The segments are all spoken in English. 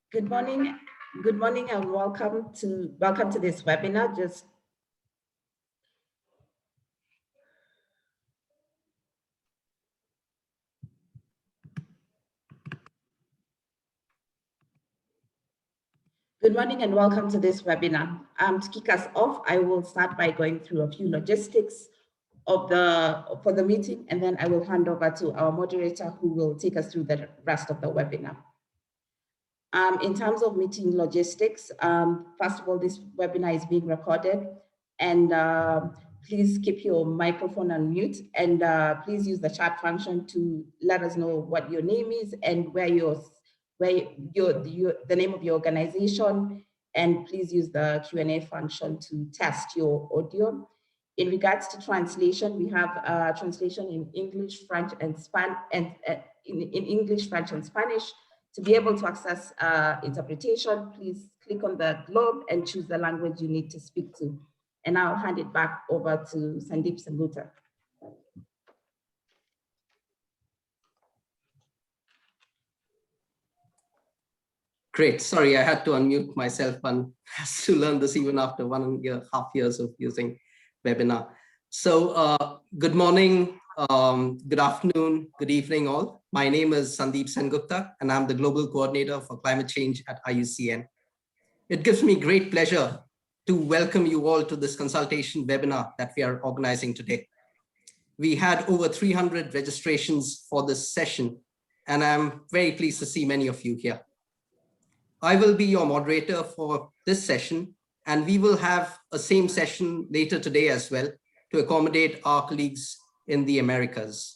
Good morning. Good morning and welcome to this webinar. Good morning and welcome to this webinar. To kick us off, I will start by going through a few logistics for the meeting, and then I will hand over to our moderator who will take us through the rest of the webinar. In terms of meeting logistics, first of all, this webinar is being recorded, and please keep your microphone on mute, and please use the chat function to let us know what your name is and the name of your organization, and please use the Q&A function to test your audio. In regards to translation, we have translation in English, French, and in English, French, and Spanish. To be able to access interpretation, please click on the globe and choose the language you need to speak to. And I'll hand it back over to Sandeep Sengupta. Great. Sorry, I had to unmute myself. One has to learn this even after 1.5 years of using webinar. So good morning, good afternoon, good evening all. My name is Sandeep Sengupta, and I'm the Global Coordinator for Climate Change at IUCN. It gives me great pleasure to welcome you all to this consultation webinar that we are organizing today. We had over 300 registrations for this session, and I'm very pleased to see many of you here. I will be your moderator for this session, and we will have a same session later today as well to accommodate our colleagues in the Americas.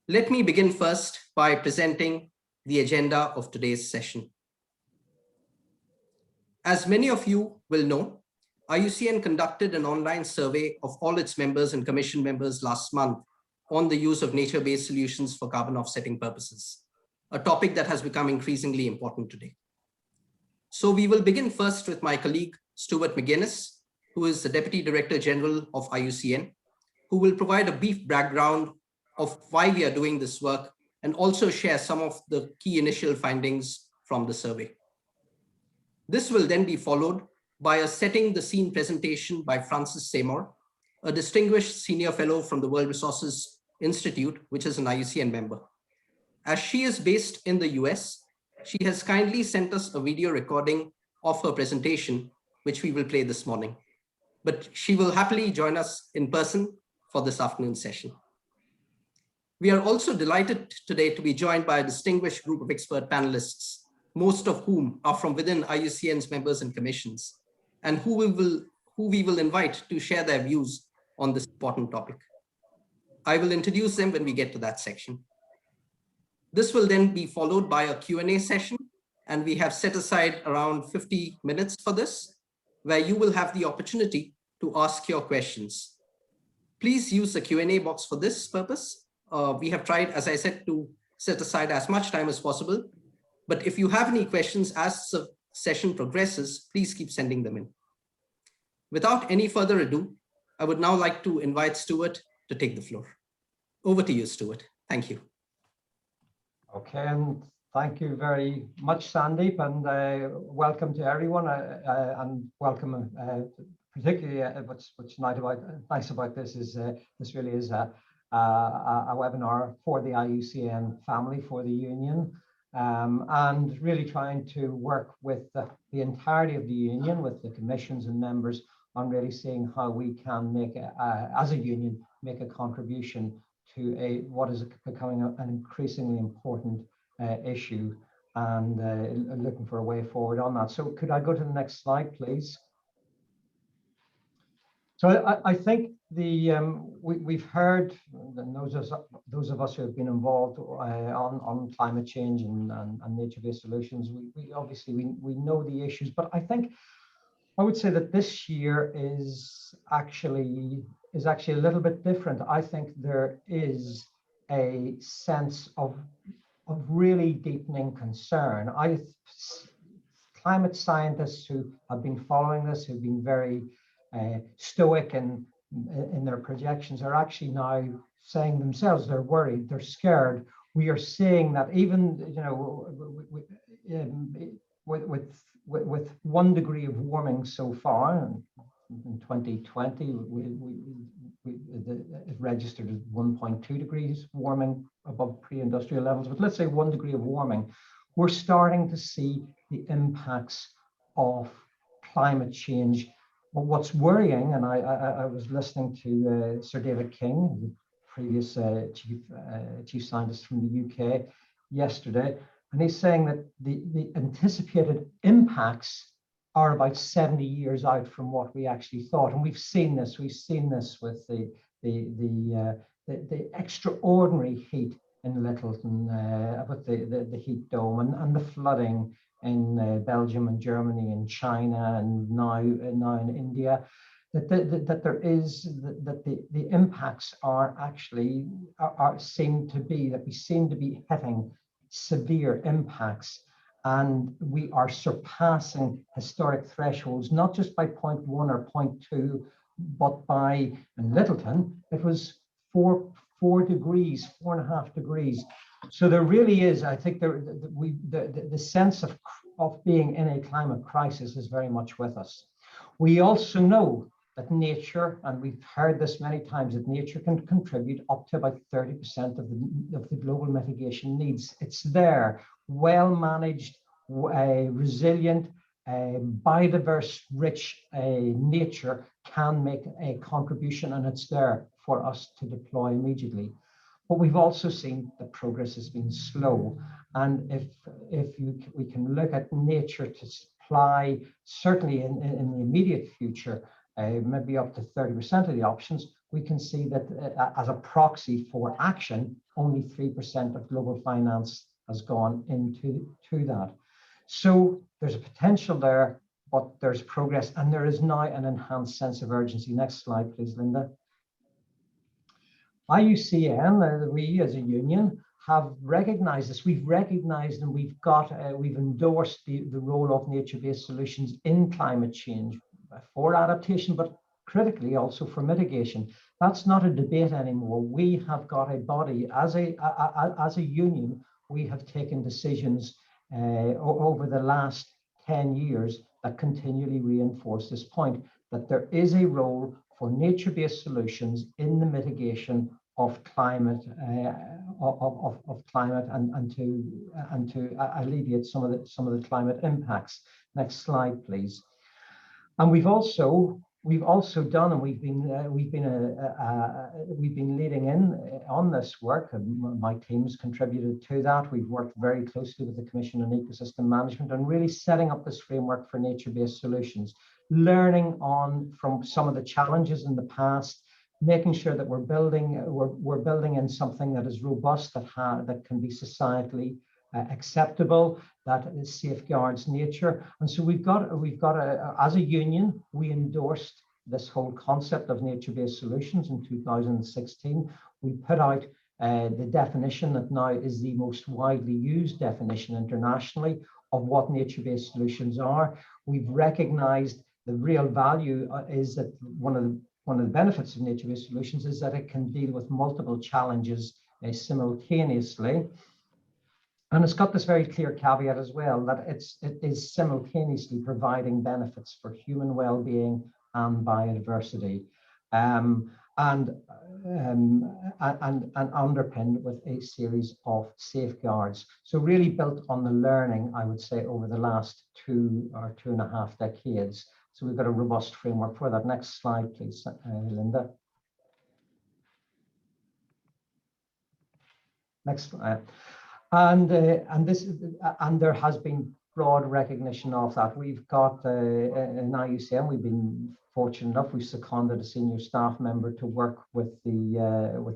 Let me begin first by presenting the agenda of today's session. As many of you will know, IUCN conducted an online survey of all its members and commission members last month on the use of nature-based solutions for carbon offsetting purposes, a topic that has become increasingly important today. So we will begin first with my colleague, Stuart McGuinness, who is the Deputy Director General of IUCN, who will provide a brief background of why we are doing this work and also share some of the key initial findings from the survey. This will then be followed by a setting the scene presentation by Frances Seymour, a distinguished senior fellow from the World Resources Institute, which is an IUCN member. As she is based in the US, she has kindly sent us a video recording of her presentation, which we will play this morning. But she will happily join us in person for this afternoon session. We are also delighted today to be joined by a distinguished group of expert panelists, most of whom are from within IUCN's members and commissions, and who we will invite to share their views on this important topic. I will introduce them when we get to that section. This will then be followed by a Q&A session, and we have set aside around 50 minutes for this, where you will have the opportunity to ask your questions. Please use the Q&A box for this purpose. We have tried, as I said, to set aside as much time as possible. But if you have any questions as the session progresses, please keep sending them in. Without any further ado, I would now like to invite Stuart to take the floor. Over to you, Stuart. Thank you. Okay, and thank you very much, Sandeep, and welcome to everyone, and welcome particularly what's nice about this is this really is a webinar for the IUCN family, for the union, and really trying to work with the entirety of the union, with the commissions and members, on really seeing how we can make, as a union, make a contribution to what is becoming an increasingly important issue, and looking for a way forward on that. So could I go to the next slide, please? So I think we've heard, those of us who have been involved on climate change and nature-based solutions, we obviously know the issues, but I think I would say that this year is actually a little bit different. I think there is a sense of really deepening concern. Climate scientists who have been following this, who've been very stoic in their projections, are actually now saying themselves they're worried, they're scared. We are seeing that even, with 1 degree of warming so far, in 2020, it registered as 1.2 degrees warming above pre-industrial levels. But let's say 1 degree of warming, we're starting to see the impacts of climate change. But what's worrying, and I was listening to Sir David King, the previous chief scientist from the UK, yesterday, and he's saying that the anticipated impacts are about 70 years out from what we actually thought. And we've seen this with the extraordinary heat in Littleton, with the heat dome and the flooding in Belgium and Germany and China and now in India. That the impacts are actually seem to be hitting severe impacts, and we are surpassing historic thresholds, not just by 0.1 or 0.2, but by, in Littleton, it was 4 degrees, 4.5 degrees. So there really is, I think, the sense of being in a climate crisis is very much with us. We also know that nature, and we've heard this many times, that nature can contribute up to about 30% of the global mitigation needs. It's there, well managed, resilient, biodiverse, rich nature can make a contribution, and it's there for us to deploy immediately. But we've also seen that progress has been slow. And if we can look at nature to supply, certainly in the immediate future, maybe up to 30% of the options, we can see that as a proxy for action, only 3% of global finance has gone into that. So there's a potential there, but there's progress, and there is now an enhanced sense of urgency. Next slide, please, Linda. IUCN, we as a union, have recognized this. We've recognized and we've endorsed the role of nature-based solutions in climate change for adaptation, but critically also for mitigation. That's not a debate anymore. We have got a body, as a union, we have taken decisions over the last 10 years that continually reinforce this point, that there is a role for nature-based solutions in the mitigation of climate, and to alleviate some of the climate impacts. Next slide, please. And we've also done, and we've been leading in on this work, and my team's contributed to that. We've worked very closely with the Commission on Ecosystem Management and really setting up this framework for nature-based solutions, learning from some of the challenges in the past, making sure that we're building in something that is robust, that can be societally acceptable, that safeguards nature. And so we've got as a union, we endorsed this whole concept of nature-based solutions in 2016. We put out the definition that now is the most widely used definition internationally of what nature-based solutions are. We've recognized the real value is that one of the benefits of nature-based solutions is that it can deal with multiple challenges simultaneously. And it's got this very clear caveat as well, that it is simultaneously providing benefits for human well-being and biodiversity, and underpinned with a series of safeguards. So really built on the learning, I would say, over the last 2 or 2.5 decades. So we've got a robust framework for that. Next slide, please, Linda. Next slide. And there has been broad recognition of that. We've got in IUCN, we've been fortunate enough, we've seconded a senior staff member to work with the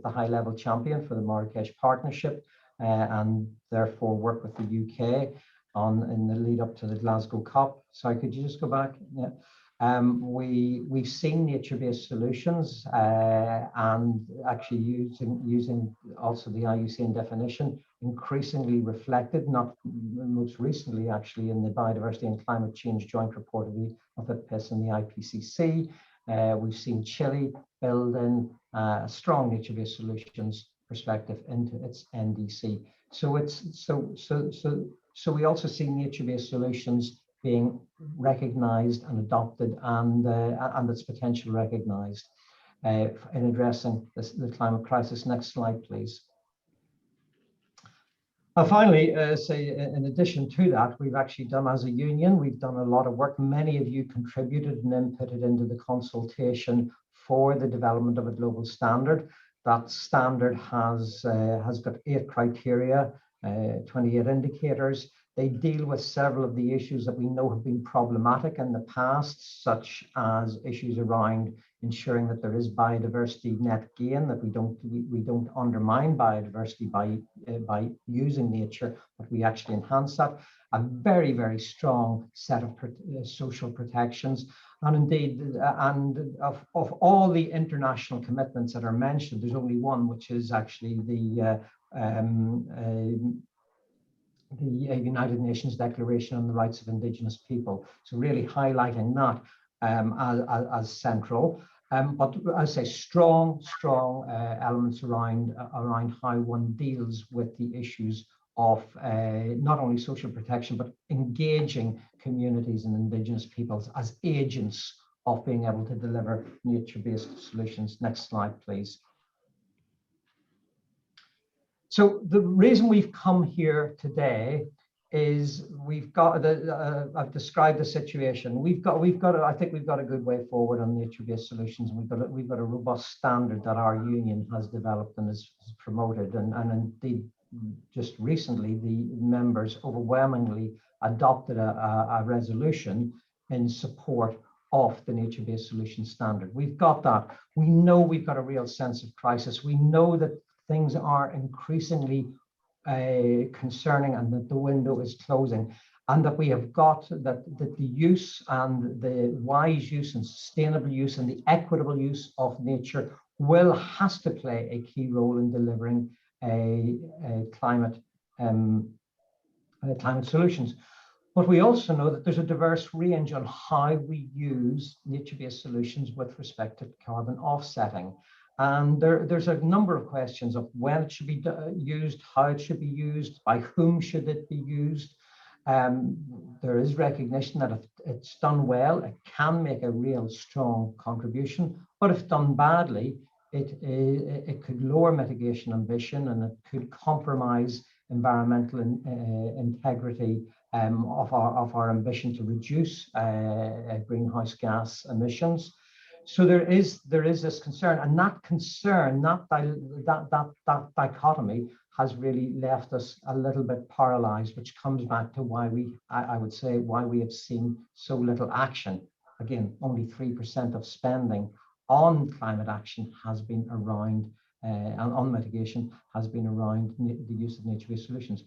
high-level champion for the Marrakesh Partnership, and therefore work with the UK in the lead up to the Glasgow COP. Sorry, could you just go back? Yeah. We've seen nature-based solutions and actually using also the IUCN definition increasingly reflected, not most recently actually in the Biodiversity and Climate Change Joint Report of IPBES and the IPCC. We've seen Chile build in strong nature-based solutions for perspective into its NDC. So we also see nature-based solutions being recognized and adopted, and its potential recognized in addressing the climate crisis. Next slide, please. Finally, in addition to that, we've actually done, as a union, we've done a lot of work. Many of you contributed and inputted into the consultation for the development of a global standard. That standard has got 8 criteria, 28 indicators. They deal with several of the issues that we know have been problematic in the past, such as issues around ensuring that there is biodiversity net gain, that we don't undermine biodiversity by using nature, but we actually enhance that. A very, very strong set of social protections. And indeed, of all the international commitments that are mentioned, there's only one, which is actually the United Nations Declaration on the Rights of Indigenous People. So really highlighting that as central. But as I say, strong elements around how one deals with the issues of not only social protection, but engaging communities and Indigenous peoples as agents of being able to deliver nature-based solutions. Next slide, please. So the reason we've come here today is we've got I've described the situation. I think we've got a good way forward on nature-based solutions. We've got a robust standard that our union has developed and is promoted, and indeed just recently the members overwhelmingly adopted a resolution in support of the nature-based solution standard. We've got that. We know we've got a real sense of crisis. We know that things are increasingly concerning and that the window is closing, and that we have got that the use and the wise use and sustainable use and the equitable use of nature has to play a key role in delivering climate solutions. But we also know that there's a diverse range on how we use nature-based solutions with respect to carbon offsetting. And there's a number of questions of when it should be used, how it should be used, by whom should it be used. There is recognition that if it's done well, it can make a real strong contribution. But if done badly, it could lower mitigation ambition, and it could compromise environmental integrity of our ambition to reduce greenhouse gas emissions. So there is this concern, and that concern, that dichotomy has really left us a little bit paralyzed, which comes back to why I would say why we have seen so little action. Again, only 3% of spending on climate action has been around, and on mitigation has been around the use of nature-based solutions.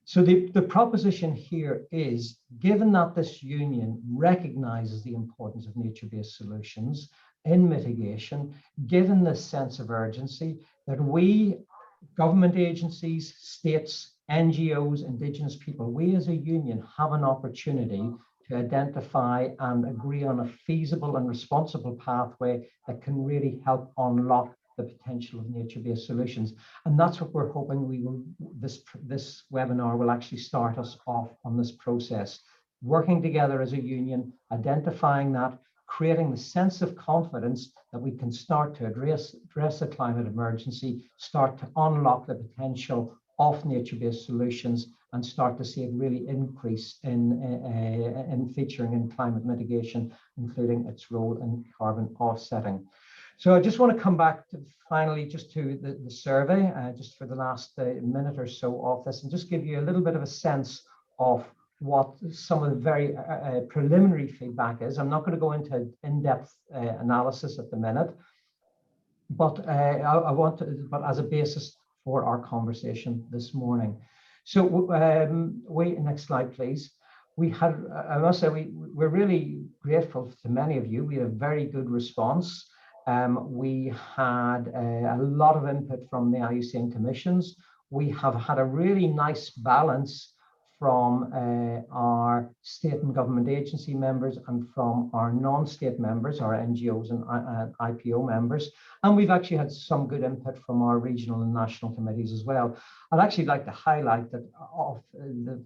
So the proposition here is, given that this union recognizes the importance of nature-based solutions in mitigation, given this sense of urgency, that we, government agencies, states, NGOs, Indigenous people, we as a union have an opportunity to identify and agree on a feasible and responsible pathway that can really help unlock the potential of nature-based solutions. And that's what we're hoping this webinar will actually start us off on this process. Working together as a union, identifying that, creating the sense of confidence that we can start to address the climate emergency, start to unlock the potential of nature-based solutions, and start to see it really increase in featuring in climate mitigation, including its role in carbon offsetting. So I just want to come back to finally just to the survey, just for the last minute or so of this, and just give you a little bit of a sense of what some of the very preliminary feedback is. I'm not going to go into in-depth analysis at the minute, but I want to, but as a basis for our conversation this morning. So next slide, please. We had, I must say, we're really grateful to many of you. We had a very good response. We had a lot of input from the IUCN commissions. We have had a really nice balance from our state and government agency members and from our non-state members, our NGOs and IPO members. And we've actually had some good input from our regional and national committees as well. I'd actually like to highlight that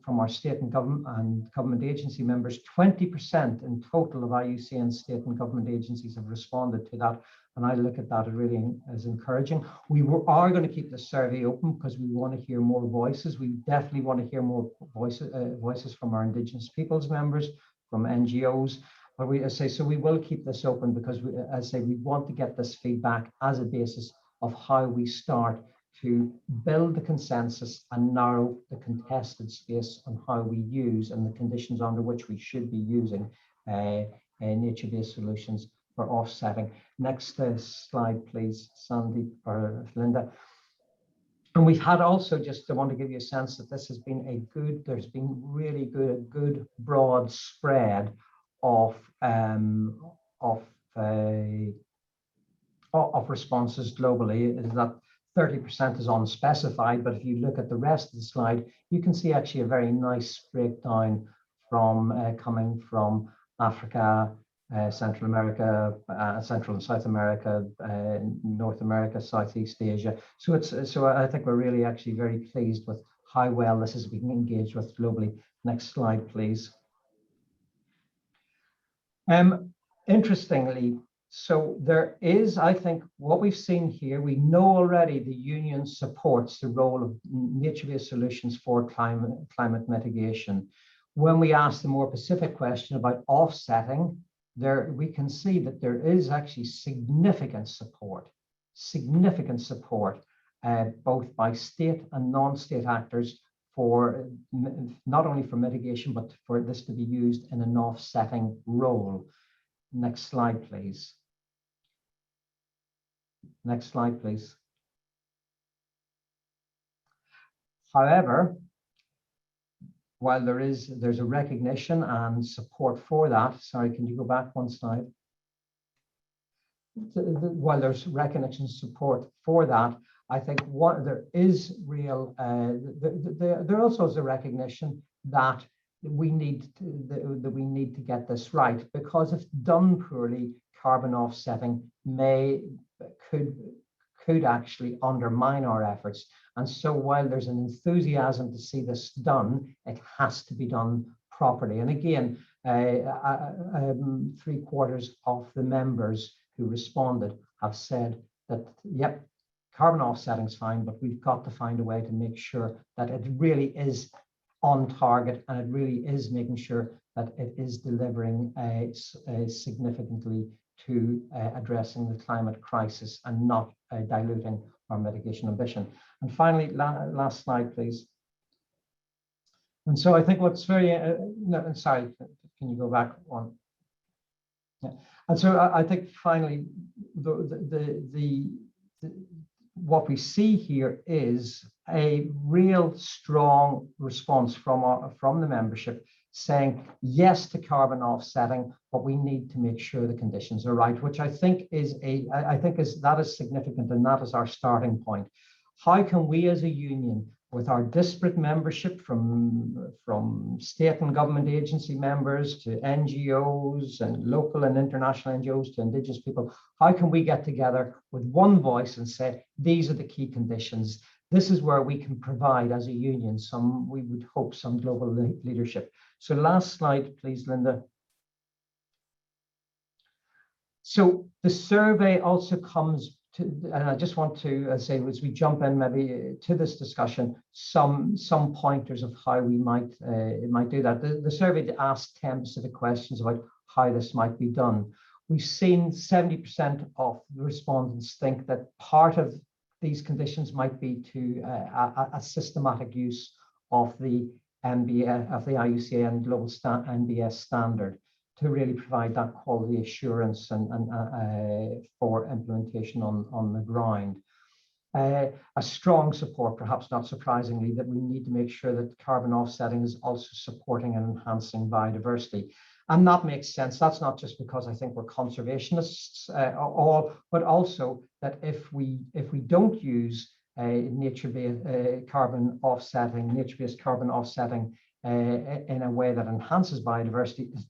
from our state and government agency members, 20% in total of IUCN state and government agencies have responded to that. And I look at that really as encouraging. We are going to keep the survey open because we want to hear more voices. We definitely want to hear more voices from our Indigenous peoples members, from NGOs. But we will keep this open because we want to get this feedback as a basis of how we start to build the consensus and narrow the contested space on how we use and the conditions under which we should be using nature-based solutions for offsetting. Next slide, please, Sandy or Linda. And we've had also, just I want to give you a sense that this has been there's been really good broad spread of responses globally. Is that 30% is unspecified, but if you look at the rest of the slide, you can see actually a very nice breakdown from coming from Africa, Central America, Central and South America, North America, Southeast Asia. So I think we're really actually very pleased with how well this is being engaged with globally. Next slide, please. Interestingly, so there is, I think, what we've seen here, we know already the Union supports the role of nature-based solutions for climate mitigation. When we ask the more specific question about offsetting, we can see that there is actually significant support, both by state and non-state actors for not only for mitigation, but for this to be used in an offsetting role. Next slide, please. Next slide, please. However, while there's a recognition and support for that, sorry, can you go back one slide? While there's recognition and support for that, I think there is real, there also is a recognition that we need to get this right, because if done poorly, carbon offsetting could actually undermine our efforts. And so while there's an enthusiasm to see this done, it has to be done properly. And again, 3/4 of the members who responded have said that, yep, carbon offsetting is fine, but we've got to find a way to make sure that it really is on target, and it really is making sure that it is delivering significantly to addressing the climate crisis and not diluting our mitigation ambition. And finally, last slide, please. And so I think what's very, no, sorry, can you go back one? Yeah. And so I think finally, what we see here is a real strong response from the membership saying yes to carbon offsetting, but we need to make sure the conditions are right, which I think is significant, and that is our starting point. How can we as a union, with our disparate membership from state and government agency members to NGOs and local and international NGOs to Indigenous people, how can we get together with one voice and say, these are the key conditions? This is where we can provide as a union we would hope, some global leadership. So last slide, please, Linda. So the survey also comes to, and I just want to say, as we jump in maybe to this discussion, some pointers of how we might do that. The survey asked 10 specific questions about how this might be done. We've seen 70% of the respondents think that part of these conditions might be to a systematic use of the IUCN global NBS standard to really provide that quality assurance and for implementation on the ground. A strong support, perhaps not surprisingly, that we need to make sure that carbon offsetting is also supporting and enhancing biodiversity. And that makes sense. That's not just because I think we're conservationists but also that if we don't use nature-based carbon offsetting in a way that enhances biodiversity is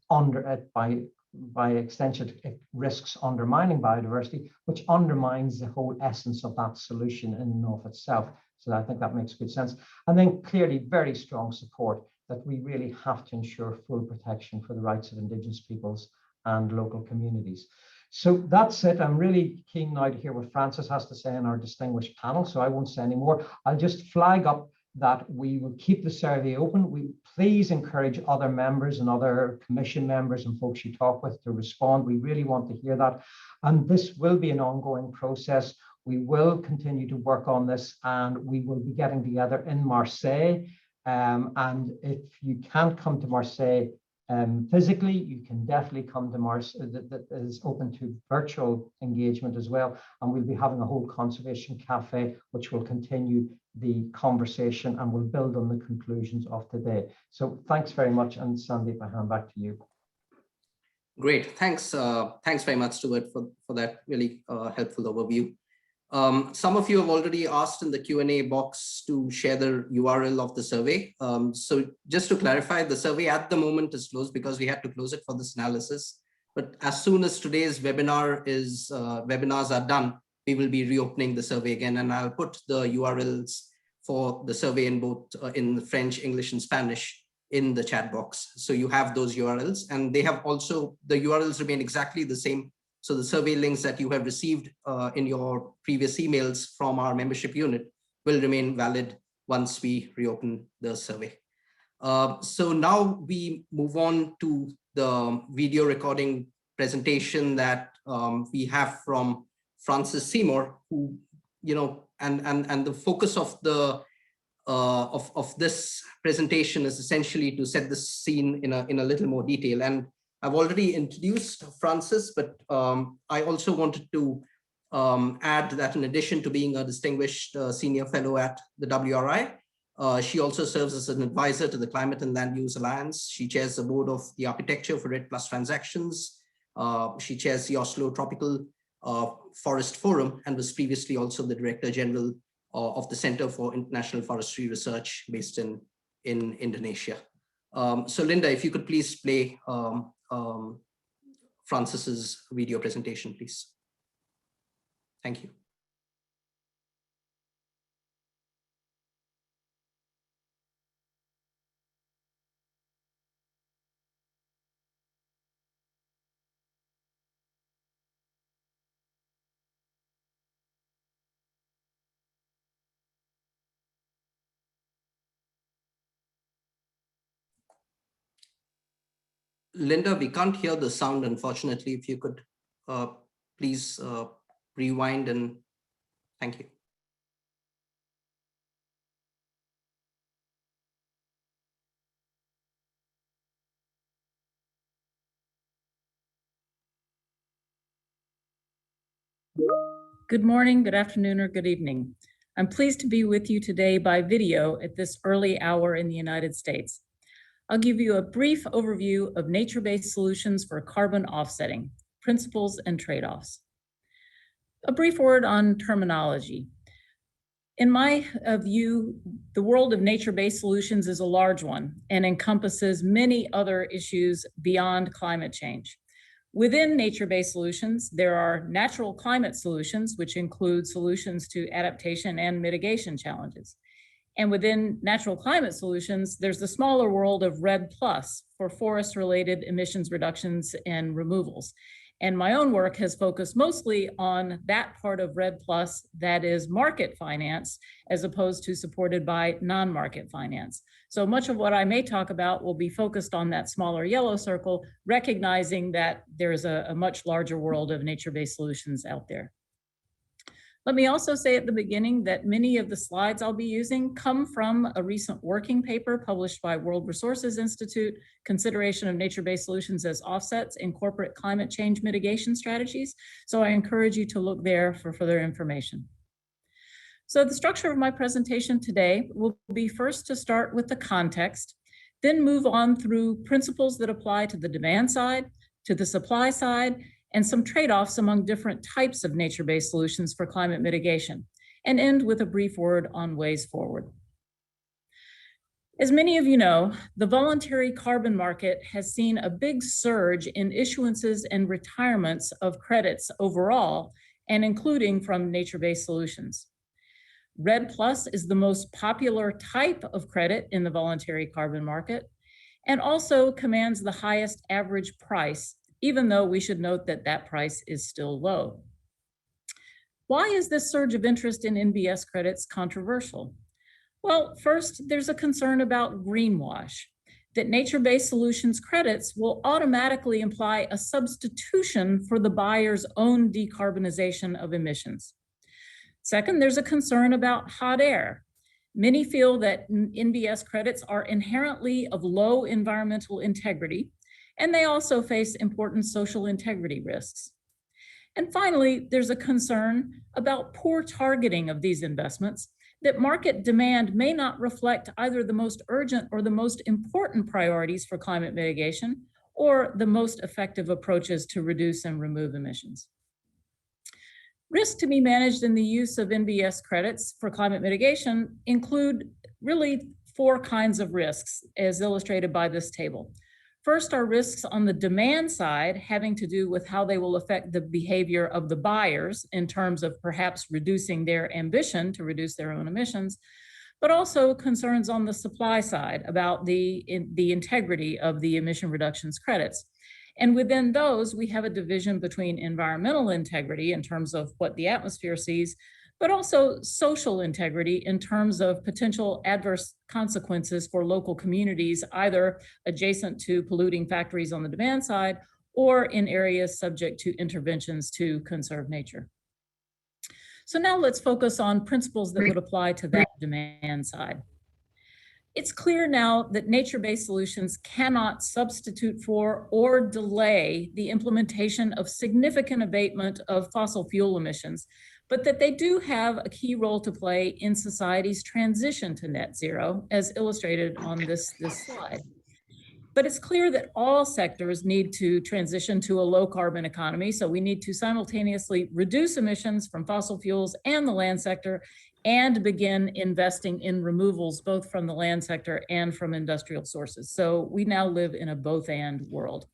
by extension, it risks undermining biodiversity, which undermines the whole essence of that solution in and of itself. So I think that makes good sense. And then clearly very strong support that we really have to ensure full protection for the rights of Indigenous peoples and local communities. So that's it. I'm really keen now to hear what Frances has to say in our distinguished panel, so I won't say any more. I'll just flag up that we will keep the survey open. We please encourage other members and other commission members and folks you talk with to respond. We really want to hear that. And this will be an ongoing process. We will continue to work on this, and we will be getting together in Marseille. And if you can't come to Marseille physically, you can definitely come to Marseille. That is open to virtual engagement as well. And we'll be having a whole conservation cafe, which will continue the conversation and will build on the conclusions of today. So thanks very much. And Sandeep, I hand back to you. Great, thanks. Thanks very much, Stuart, for that really helpful overview. Some of you have already asked in the Q&A box to share the URL of the survey. So just to clarify, the survey at the moment is closed because we had to close it for this analysis. But as soon as today's webinars are done, we will be reopening the survey again, and I'll put the URLs for the survey in both in French, English, and Spanish in the chat box. So you have those URLs, and they have also, the URLs remain exactly the same. So the survey links that you have received in your previous emails from our membership unit will remain valid once we reopen the survey. So now we move on to the video recording presentation that we have from Frances Seymour, who, and the focus of the of this presentation is essentially to set the scene in a little more detail. And I've already introduced Frances, but I also wanted to add that in addition to being a distinguished senior fellow at the WRI, she also serves as an advisor to the Climate and Land Use Alliance. She chairs the board of the Architecture for REDD+ Transactions. She chairs the Oslo Tropical Forest Forum and was previously also the Director General of the Center for International Forestry Research based in Indonesia. So Linda, if you could please play Frances's video presentation, please. Thank you. Linda, we can't hear the sound, unfortunately. If you could please rewind, and thank you. Good morning, good afternoon, or good evening. I'm pleased to be with you today by video at this early hour in the United States. I'll give you a brief overview of nature-based solutions for carbon offsetting, principles and trade-offs. A brief word on terminology. In my view, the world of nature-based solutions is a large one and encompasses many other issues beyond climate change. Within nature-based solutions, there are natural climate solutions, which include solutions to adaptation and mitigation challenges. And within natural climate solutions, there's the smaller world of REDD+ for forest-related emissions reductions and removals. And my own work has focused mostly on that part of REDD+ that is market finance, as opposed to supported by non-market finance. So much of what I may talk about will be focused on that smaller yellow circle, recognizing that there's a much larger world of nature-based solutions out there. Let me also say at the beginning that many of the slides I'll be using come from a recent working paper published by World Resources Institute, Consideration of Nature-Based Solutions as Offsets in Corporate Climate Change Mitigation Strategies. So I encourage you to look there for further information. So the structure of my presentation today will be first to start with the context, then move on through principles that apply to the demand side, to the supply side, and some trade-offs among different types of nature-based solutions for climate mitigation, and end with a brief word on ways forward. As many of you know, the voluntary carbon market has seen a big surge in issuances and retirements of credits overall, and including from nature-based solutions. Red Plus is the most popular type of credit in the voluntary carbon market, and also commands the highest average price, even though we should note that that price is still low. Why is this surge of interest in NBS credits controversial? Well, first, there's a concern about greenwash, that nature-based solutions credits will automatically imply a substitution for the buyer's own decarbonization of emissions. Second, there's a concern about hot air. Many feel that NBS credits are inherently of low environmental integrity, and they also face important social integrity risks. And finally, there's a concern about poor targeting of these investments, that market demand may not reflect either the most urgent or the most important priorities for climate mitigation, or the most effective approaches to reduce and remove emissions. Risks to be managed in the use of NBS credits for climate mitigation include really 4 kinds of risks, as illustrated by this table. First are risks on the demand side, having to do with how they will affect the behavior of the buyers in terms of perhaps reducing their ambition to reduce their own emissions, but also concerns on the supply side about the integrity of the emission reductions credits. And within those, we have a division between environmental integrity in terms of what the atmosphere sees, but also social integrity in terms of potential adverse consequences for local communities, either adjacent to polluting factories on the demand side or in areas subject to interventions to conserve nature. So now let's focus on principles that would apply to that demand side. It's clear now that nature-based solutions cannot substitute for or delay the implementation of significant abatement of fossil fuel emissions, but that they do have a key role to play in society's transition to net zero, as illustrated on this slide. But it's clear that all sectors need to transition to a low carbon economy, so we need to simultaneously reduce emissions from fossil fuels and the land sector, and begin investing in removals both from the land sector and from industrial sources. So we now live in a both-and world.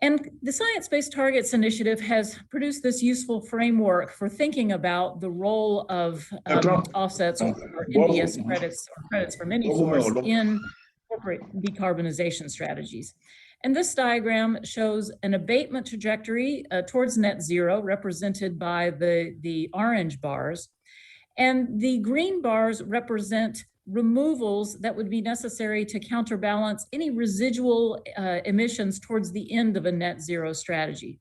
And the Science Based Targets Initiative has produced this useful framework for thinking about the role of offsets or NBS credits or credits from any source in corporate decarbonization strategies. And this diagram shows an abatement trajectory towards net zero, represented by the orange bars. And the green bars represent removals that would be necessary to counterbalance any residual emissions towards the end of a net zero strategy.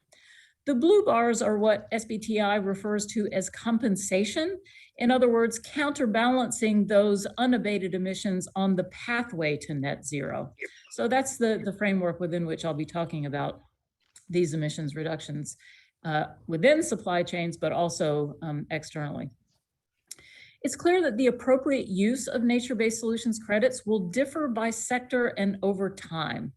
The blue bars are what SBTI refers to as compensation. In other words, counterbalancing those unabated emissions on the pathway to net zero. So that's the framework within which I'll be talking about these emissions reductions within supply chains, but also externally. It's clear that the appropriate use of nature-based solutions credits will differ by sector and over time.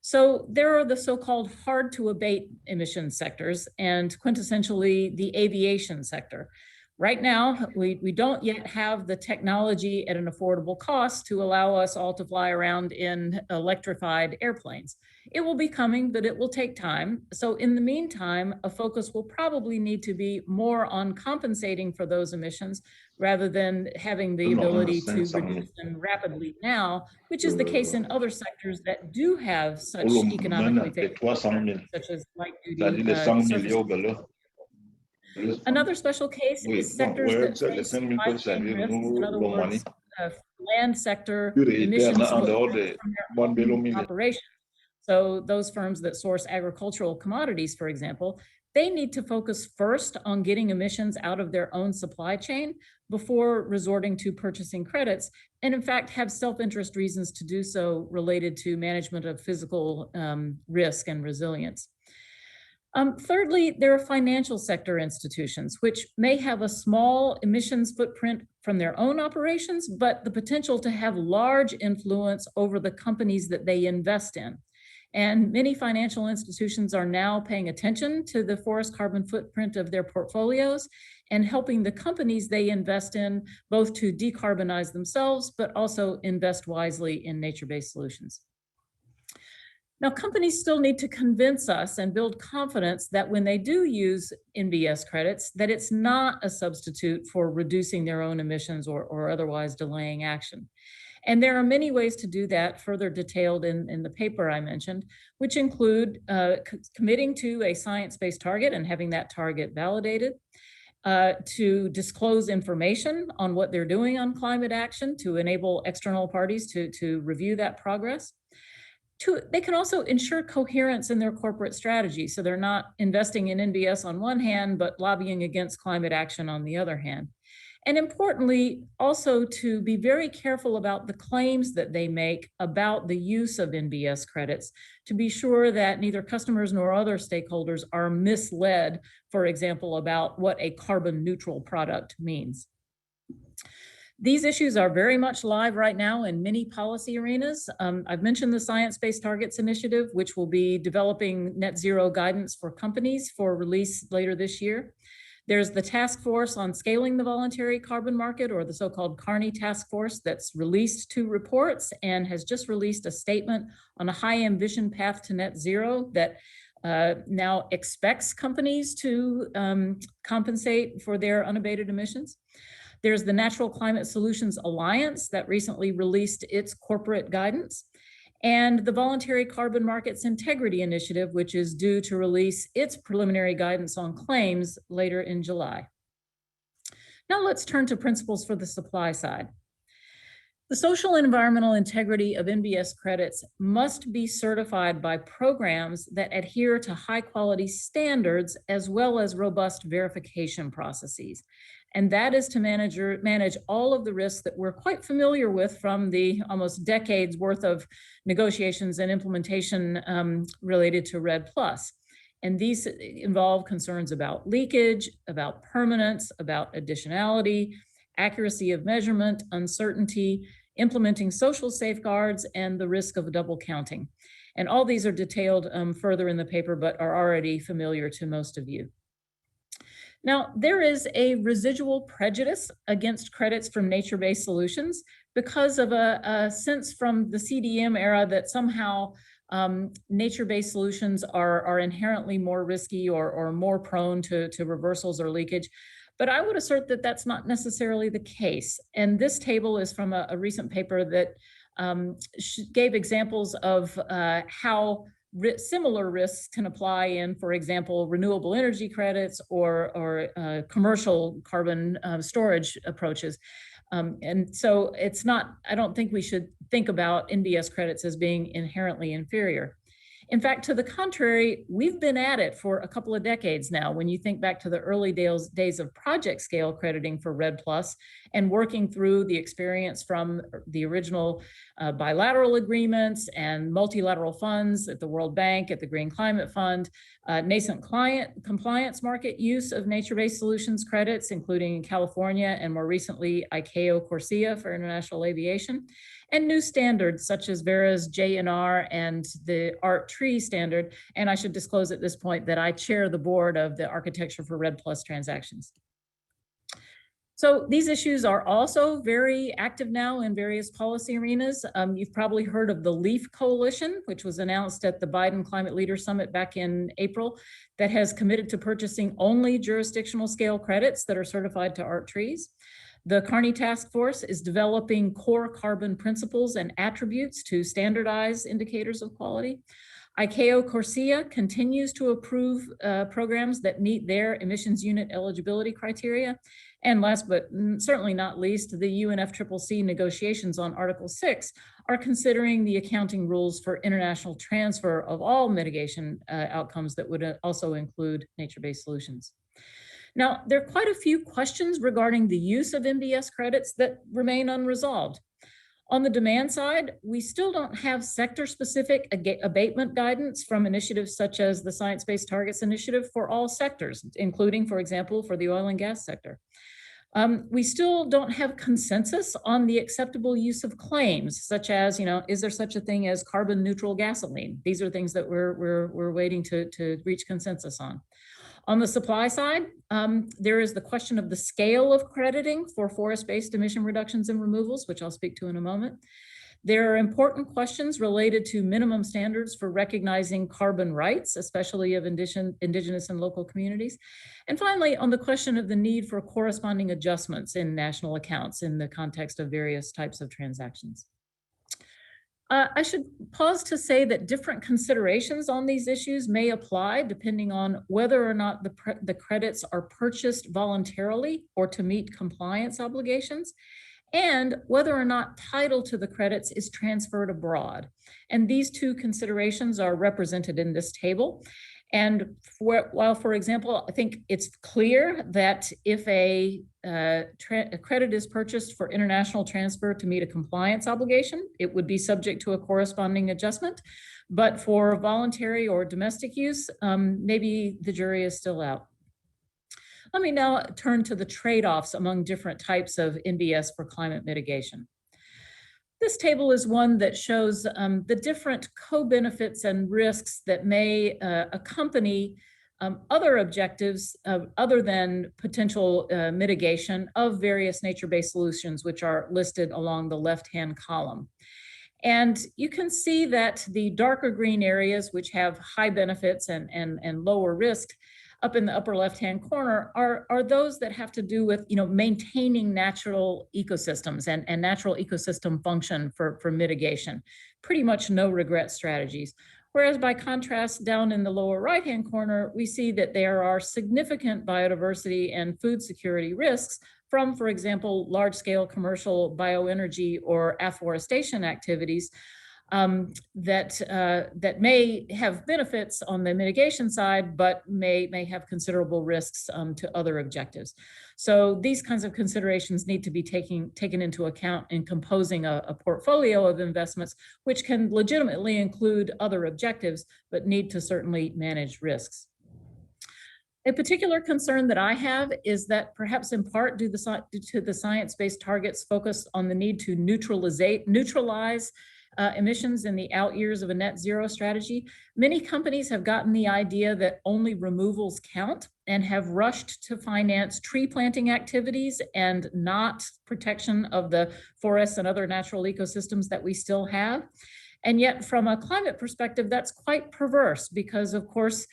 So there are the so-called hard to abate emission sectors, and quintessentially the aviation sector. Right now, we don't yet have the technology at an affordable cost to allow us all to fly around in electrified airplanes. It will be coming, but it will take time. So in the meantime, a focus will probably need to be more on compensating for those emissions rather than having the ability to reduce them rapidly now, which is the case in other sectors that do have such economically favorable, such as light duty surface. Another special case is sectors that face supply chain risks, in other words, land sector emissions from their own operations. So those firms that source agricultural commodities, for example, they need to focus first on getting emissions out of their own supply chain before resorting to purchasing credits, and in fact have self-interest reasons to do so related to management of physical risk and resilience. Thirdly, there are financial sector institutions, which may have a small emissions footprint from their own operations, but the potential to have large influence over the companies that they invest in. And many financial institutions are now paying attention to the forest carbon footprint of their portfolios and helping the companies they invest in both to decarbonize themselves, but also invest wisely in nature-based solutions. Now, companies still need to convince us and build confidence that when they do use NBS credits, that it's not a substitute for reducing their own emissions or otherwise delaying action. And there are many ways to do that, further detailed in the paper I mentioned, which include committing to a science-based target and having that target validated, to disclose information on what they're doing on climate action to enable external parties to review that progress. They can also ensure coherence in their corporate strategy, so they're not investing in NBS on one hand, but lobbying against climate action on the other hand. And importantly, also to be very careful about the claims that they make about the use of NBS credits to be sure that neither customers nor other stakeholders are misled, for example, about what a carbon neutral product means. These issues are very much live right now in many policy arenas. I've mentioned the Science-Based Targets Initiative, which will be developing net zero guidance for companies for release later this year. There's the Task Force on Scaling the Voluntary Carbon Market, or the so-called Carney Task Force, that's released 2 reports and has just released a statement on a high ambition path to net zero that now expects companies to compensate for their unabated emissions. There's the Natural Climate Solutions Alliance that recently released its corporate guidance, and the Voluntary Carbon Markets Integrity Initiative, which is due to release its preliminary guidance on claims later in July. Now let's turn to principles for the supply side. The social and environmental integrity of NBS credits must be certified by programs that adhere to high quality standards as well as robust verification processes. And that is to manage all of the risks that we're quite familiar with from the almost decades worth of negotiations and implementation related to REDD+. And these involve concerns about leakage, about permanence, about additionality, accuracy of measurement, uncertainty, implementing social safeguards, and the risk of double counting. And all these are detailed further in the paper, but are already familiar to most of you. Now, there is a residual prejudice against credits from nature-based solutions because of a sense from the CDM era that somehow nature-based solutions are inherently more risky or more prone to reversals or leakage. But I would assert that that's not necessarily the case. And this table is from a recent paper that gave examples of how similar risks can apply in, for example, renewable energy credits or commercial carbon storage approaches. And so it's not, I don't think we should think about NBS credits as being inherently inferior. In fact, to the contrary, we've been at it for a couple of decades now. When you think back to the early days of project scale crediting for REDD+ and working through the experience from the original bilateral agreements and multilateral funds at the World Bank, at the Green Climate Fund, nascent compliance market use of nature-based solutions credits, including in California and more recently ICAO CORSIA for international aviation, and new standards such as Vera's JNR and the ART tree standard. And I should disclose at this point that I chair the board of the Architecture for REDD+ transactions. So these issues are also very active now in various policy arenas. You've probably heard of the LEAF Coalition, which was announced at the Biden Climate Leaders Summit back in April, that has committed to purchasing only jurisdictional scale credits that are certified to ART trees. The Carney Task Force is developing core carbon principles and attributes to standardize indicators of quality. ICAO CORSIA continues to approve programs that meet their emissions unit eligibility criteria. And last but certainly not least, the UNFCCC negotiations on Article 6 are considering the accounting rules for international transfer of all mitigation outcomes that would also include nature-based solutions. Now, there are quite a few questions regarding the use of NBS credits that remain unresolved. On the demand side, we still don't have sector-specific abatement guidance from initiatives such as the Science-Based Targets Initiative for all sectors, including, for example, for the oil and gas sector. We still don't have consensus on the acceptable use of claims, such as, is there such a thing as carbon neutral gasoline? These are things that we're waiting to reach consensus on. On the supply side, there is the question of the scale of crediting for forest-based emission reductions and removals, which I'll speak to in a moment. There are important questions related to minimum standards for recognizing carbon rights, especially of indigenous and local communities. And finally, on the question of the need for corresponding adjustments in national accounts in the context of various types of transactions. I should pause to say that different considerations on these issues may apply depending on whether or not the credits are purchased voluntarily or to meet compliance obligations, and whether or not title to the credits is transferred abroad. And these two considerations are represented in this table. And while, for example, I think it's clear that if a credit is purchased for international transfer to meet a compliance obligation, it would be subject to a corresponding adjustment. But for voluntary or domestic use, maybe the jury is still out. Let me now turn to the trade-offs among different types of NBS for climate mitigation. This table is one that shows the different co-benefits and risks that may accompany other objectives other than potential mitigation of various nature-based solutions, which are listed along the left-hand column. And you can see that the darker green areas, which have high benefits and lower risk, up in the upper left-hand corner are those that have to do with, maintaining natural ecosystems and natural ecosystem function for mitigation. Pretty much no regret strategies. Whereas by contrast, down in the lower right-hand corner, we see that there are significant biodiversity and food security risks from, for example, large-scale commercial bioenergy or afforestation activities that may have benefits on the mitigation side, but may have considerable risks to other objectives. So these kinds of considerations need to be taken into account in composing a portfolio of investments, which can legitimately include other objectives, but need to certainly manage risks. A particular concern that I have is that perhaps in part due to the science-based targets focused on the need to neutralize emissions in the out years of a net zero strategy, many companies have gotten the idea that only removals count and have rushed to finance tree planting activities and not protection of the forests and other natural ecosystems that we still have. And yet from a climate perspective, that's quite perverse because, of course,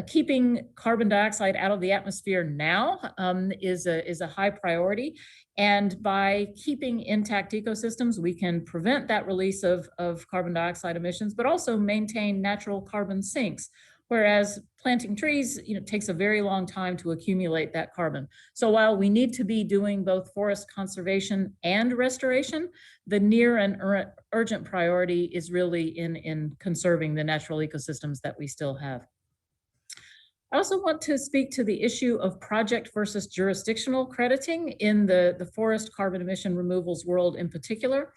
keeping carbon dioxide out of the atmosphere now is a high priority. And by keeping intact ecosystems, we can prevent that release of carbon dioxide emissions, but also maintain natural carbon sinks. Whereas planting trees, takes a very long time to accumulate that carbon. So while we need to be doing both forest conservation and restoration, the near and urgent priority is really in conserving the natural ecosystems that we still have. I also want to speak to the issue of project versus jurisdictional crediting in the forest carbon emission removals world in particular.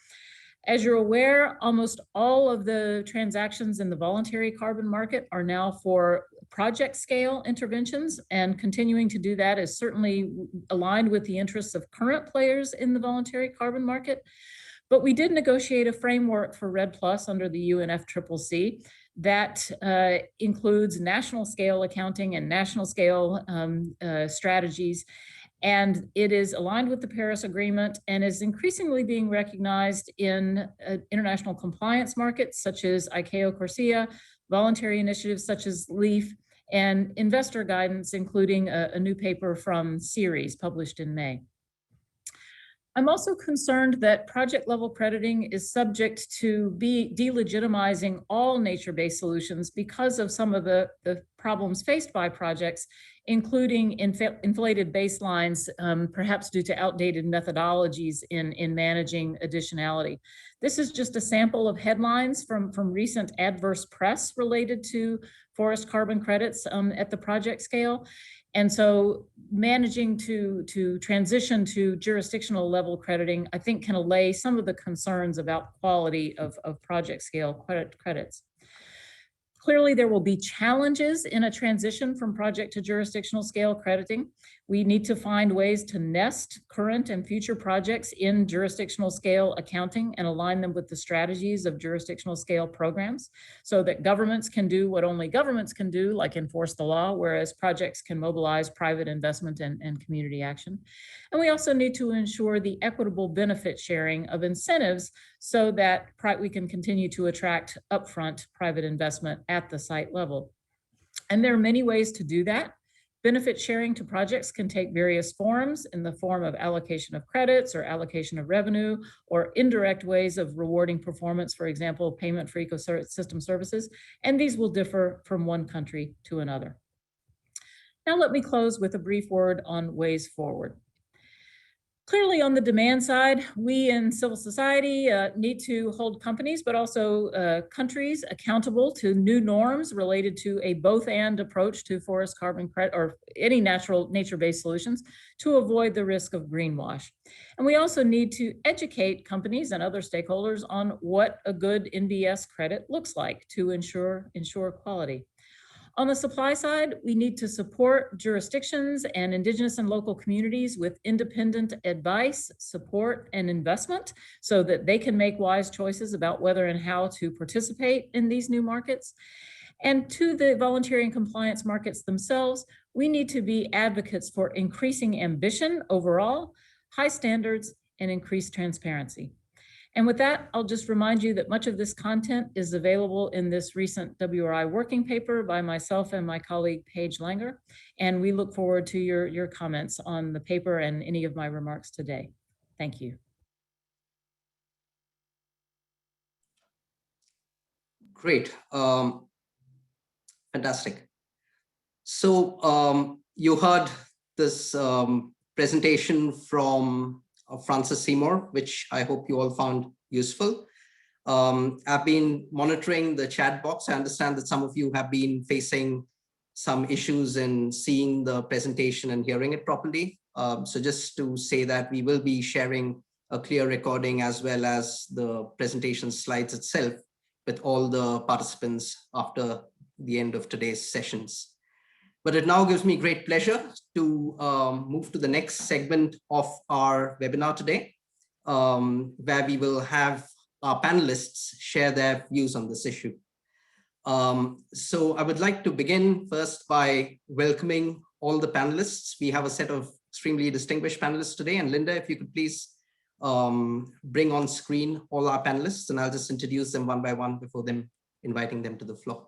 As you're aware, almost all of the transactions in the voluntary carbon market are now for project scale interventions, and continuing to do that is certainly aligned with the interests of current players in the voluntary carbon market. But we did negotiate a framework for REDD+ under the UNFCCC that includes national scale accounting and national scale strategies. And it is aligned with the Paris Agreement and is increasingly being recognized in international compliance markets such as ICAO CORSIA, voluntary initiatives such as LEAF, and investor guidance, including a new paper from Ceres published in May. I'm also concerned that project level crediting is subject to be delegitimizing all nature-based solutions because of some of the problems faced by projects, including inflated baselines, perhaps due to outdated methodologies in managing additionality. This is just a sample of headlines from recent adverse press related to forest carbon credits at the project scale. And so managing to transition to jurisdictional level crediting, I think, can allay some of the concerns about quality of project scale credits. Clearly, there will be challenges in a transition from project to jurisdictional scale crediting. We need to find ways to nest current and future projects in jurisdictional scale accounting and align them with the strategies of jurisdictional scale programs so that governments can do what only governments can do, like enforce the law, whereas projects can mobilize private investment and community action. And we also need to ensure the equitable benefit sharing of incentives so that we can continue to attract upfront private investment at the site level. And there are many ways to do that. Benefit sharing to projects can take various forms in the form of allocation of credits or allocation of revenue or indirect ways of rewarding performance, for example, payment for ecosystem services, and these will differ from one country to another. Now let me close with a brief word on ways forward. Clearly, on the demand side, we in civil society need to hold companies, but also countries accountable to new norms related to a both-and approach to forest carbon credit or any nature-based solutions to avoid the risk of greenwash. And we also need to educate companies and other stakeholders on what a good NBS credit looks like to ensure quality. On the supply side, we need to support jurisdictions and indigenous and local communities with independent advice, support, and investment so that they can make wise choices about whether and how to participate in these new markets. And to the voluntary and compliance markets themselves, we need to be advocates for increasing ambition overall, high standards, and increased transparency. And with that, I'll just remind you that much of this content is available in this recent WRI working paper by myself and my colleague, Paige Langer. And we look forward to your comments on the paper and any of my remarks today. Thank you. Great. Fantastic. So you heard this presentation from Francis Seymour, which I hope you all found useful. I've been monitoring the chat box. I understand that some of you have been facing some issues in seeing the presentation and hearing it properly. So just to say that we will be sharing a clear recording as well as the presentation slides itself with all the participants after the end of today's sessions. But it now gives me great pleasure to move to the next segment of our webinar today, where we will have our panelists share their views on this issue. So I would like to begin first by welcoming all the panelists. We have a set of extremely distinguished panelists today. And Linda, if you could please bring on screen all our panelists, and I'll just introduce them one by one before inviting them to the floor.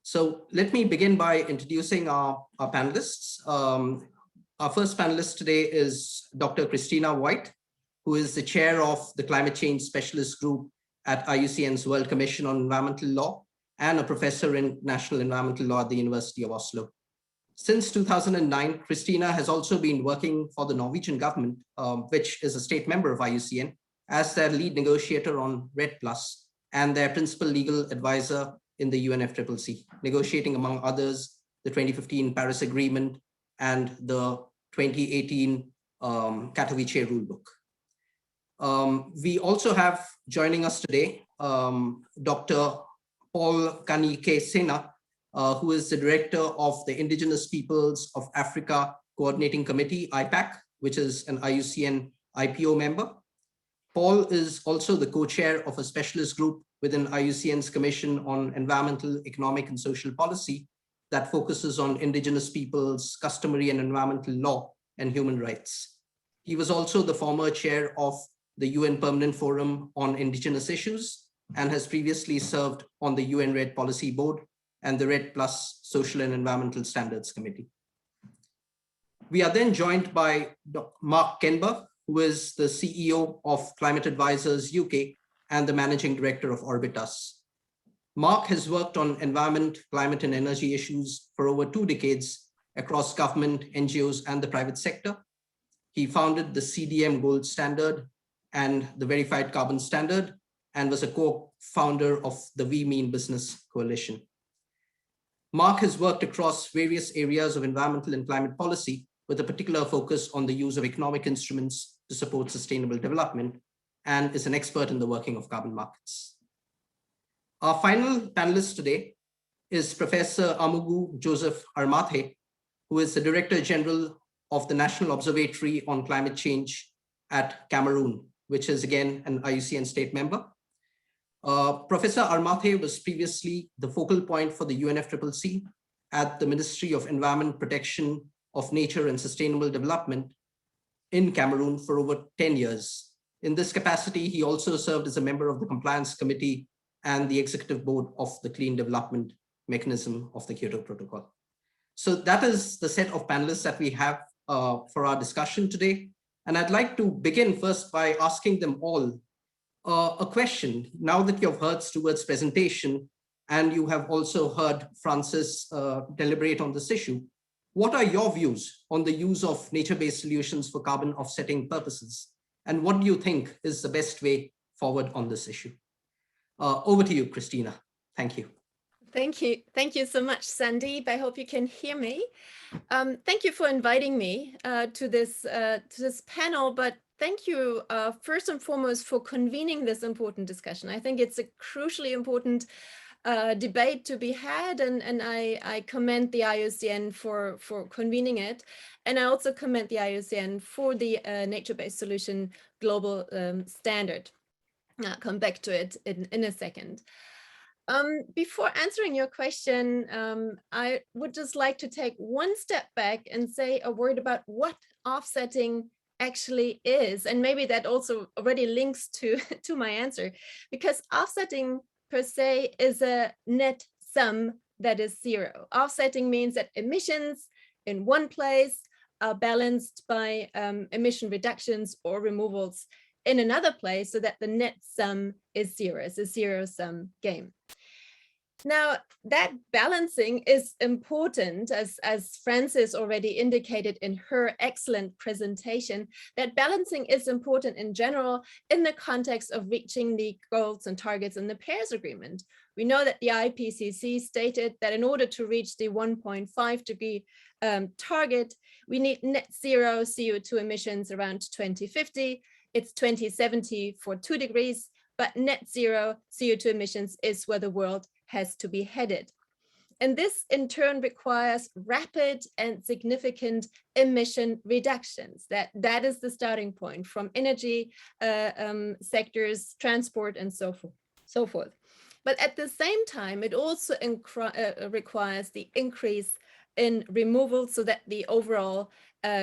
So let me begin by introducing our panelists. Our first panelist today is Dr. Christina White, who is the chair of the Climate Change Specialist Group at IUCN's World Commission on Environmental Law and a professor in National Environmental Law at the University of Oslo. Since 2009, Christina has also been working for the Norwegian government, which is a state member of IUCN, as their lead negotiator on REDD+, and their principal legal advisor in the UNFCCC, negotiating, among others, the 2015 Paris Agreement and the 2018 Katowice Rulebook. We also have joining us today, Dr. Paul Kanike-Sena, who is the director of the Indigenous Peoples of Africa Coordinating Committee, IPAC, which is an IUCN IPO member. Paul is also the co-chair of a specialist group within IUCN's Commission on Environmental, Economic, and Social Policy that focuses on Indigenous peoples, customary and environmental law, and human rights. He was also the former chair of the UN Permanent Forum on Indigenous Issues and has previously served on the UN REDD Policy Board and the REDD+ Social and Environmental Standards Committee. We are then joined by Mark Kenber, who is the CEO of Climate Advisors UK and the managing director of Orbitas. Mark has worked on environment, climate, and energy issues for over 2 decades across government, NGOs, and the private sector. He founded the CDM Gold Standard and the Verified Carbon Standard, and was a co-founder of the We Mean Business Coalition. Mark has worked across various areas of environmental and climate policy, with a particular focus on the use of economic instruments to support sustainable development, and is an expert in the working of carbon markets. Our final panelist today is Professor Amugu Joseph Armathe, who is the Director General of the National Observatory on Climate Change at Cameroon, which is again an IUCN state member. Professor Armathe was previously the focal point for the UNFCCC at the Ministry of Environment, Protection of Nature and Sustainable Development in Cameroon for over 10 years. In this capacity, he also served as a member of the Compliance Committee and the Executive Board of the Clean Development Mechanism of the Kyoto Protocol. So that is the set of panelists that we have for our discussion today. And I'd like to begin first by asking them all a question. Now that you've heard Stuart's presentation and you have also heard Francis deliberate on this issue, what are your views on the use of nature-based solutions for carbon offsetting purposes? And what do you think is the best way forward on this issue? Over to you, Christina. Thank you. Thank you. Thank you so much, Sandeep. I hope you can hear me. Thank you for inviting me to this panel, but thank you first and foremost for convening this important discussion. I think it's a crucially important debate to be had, and I commend the IUCN for convening it. And I also commend the IUCN for the nature-based solution global standard. I'll come back to it in a second. Before answering your question, I would just like to take one step back and say a word about what offsetting actually is. And maybe that also already links to my answer, because offsetting per se is a net sum that is zero. Offsetting means that emissions in one place are balanced by emission reductions or removals in another place, so that the net sum is zero. It's a zero-sum game. Now, that balancing is important, as Frances already indicated in her excellent presentation, that balancing is important in general in the context of reaching the goals and targets in the Paris Agreement. We know that the IPCC stated that in order to reach the 1.5 degree target, we need net zero CO2 emissions around 2050. It's 2070 for 2 degrees, but net zero CO2 emissions is where the world has to be headed. And this in turn requires rapid and significant emission reductions. That is the starting point from energy sectors, transport, and so forth. But at the same time, it also requires the increase in removal so that the overall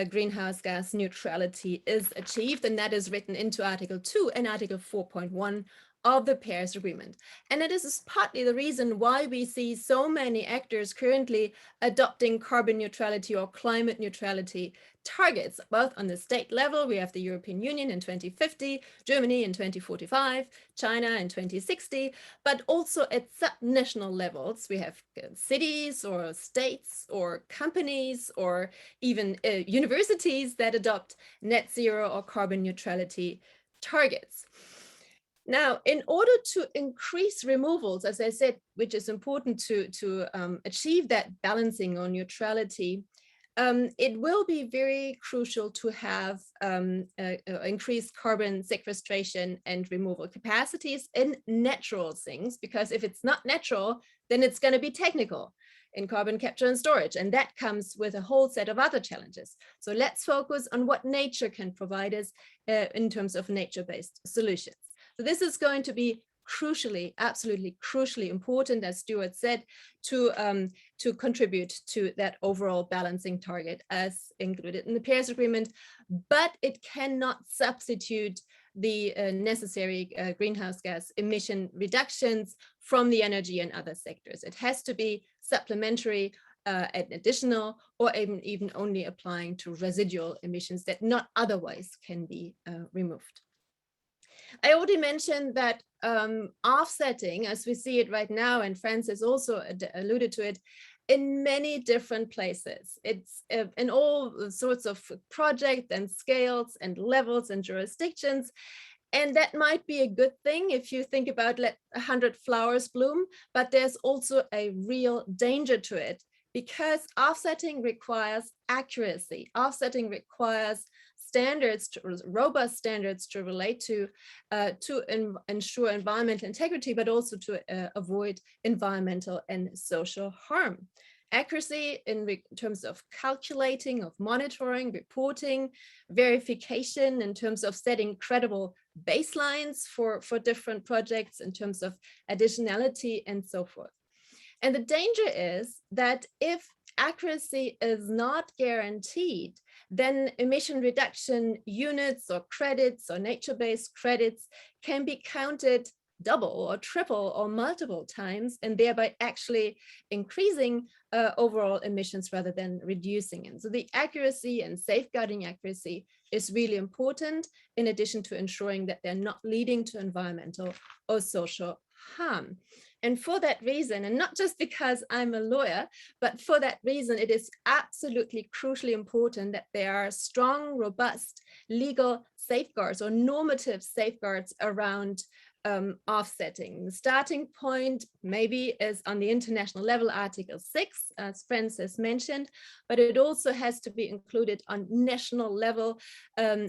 greenhouse gas neutrality is achieved. And that is written into Article 2 and Article 4.1 of the Paris Agreement. And it is partly the reason why we see so many actors currently adopting carbon neutrality or climate neutrality targets, both on the state level. We have the European Union in 2050, Germany in 2045, China in 2060, but also at subnational levels. We have cities or states or companies or even universities that adopt net zero or carbon neutrality targets. Now, in order to increase removals, as I said, which is important to achieve that balancing or neutrality, it will be very crucial to have increased carbon sequestration and removal capacities in natural things, because if it's not natural, then it's going to be technical in carbon capture and storage, and that comes with a whole set of other challenges. So let's focus on what nature can provide us in terms of nature-based solutions. So this is going to be crucially, absolutely crucially important, as Stuart said, to contribute to that overall balancing target as included in the Paris Agreement, but it cannot substitute the necessary greenhouse gas emission reductions from the energy and other sectors. It has to be supplementary and additional, or even only applying to residual emissions that not otherwise can be removed. I already mentioned that offsetting, as we see it right now, and Frances also alluded to it, in many different places. It's in all sorts of projects and scales and levels and jurisdictions. And that might be a good thing if you think about let 100 flowers bloom, but there's also a real danger to it, because offsetting requires accuracy. Offsetting requires standards, robust standards to relate to ensure environmental integrity, but also to avoid environmental and social harm. Accuracy in terms of calculating, of monitoring, reporting, verification in terms of setting credible baselines for different projects in terms of additionality and so forth. And the danger is that if accuracy is not guaranteed, then emission reduction units or credits or nature-based credits can be counted double or triple or multiple times, and thereby actually increasing overall emissions rather than reducing it. So the accuracy and safeguarding accuracy is really important, in addition to ensuring that they're not leading to environmental or social harm. And for that reason, and not just because I'm a lawyer, but for that reason, it is absolutely crucially important that there are strong, robust legal safeguards or normative safeguards around offsetting. The starting point maybe is on the international level, Article 6, as Francis mentioned, but it also has to be included on national level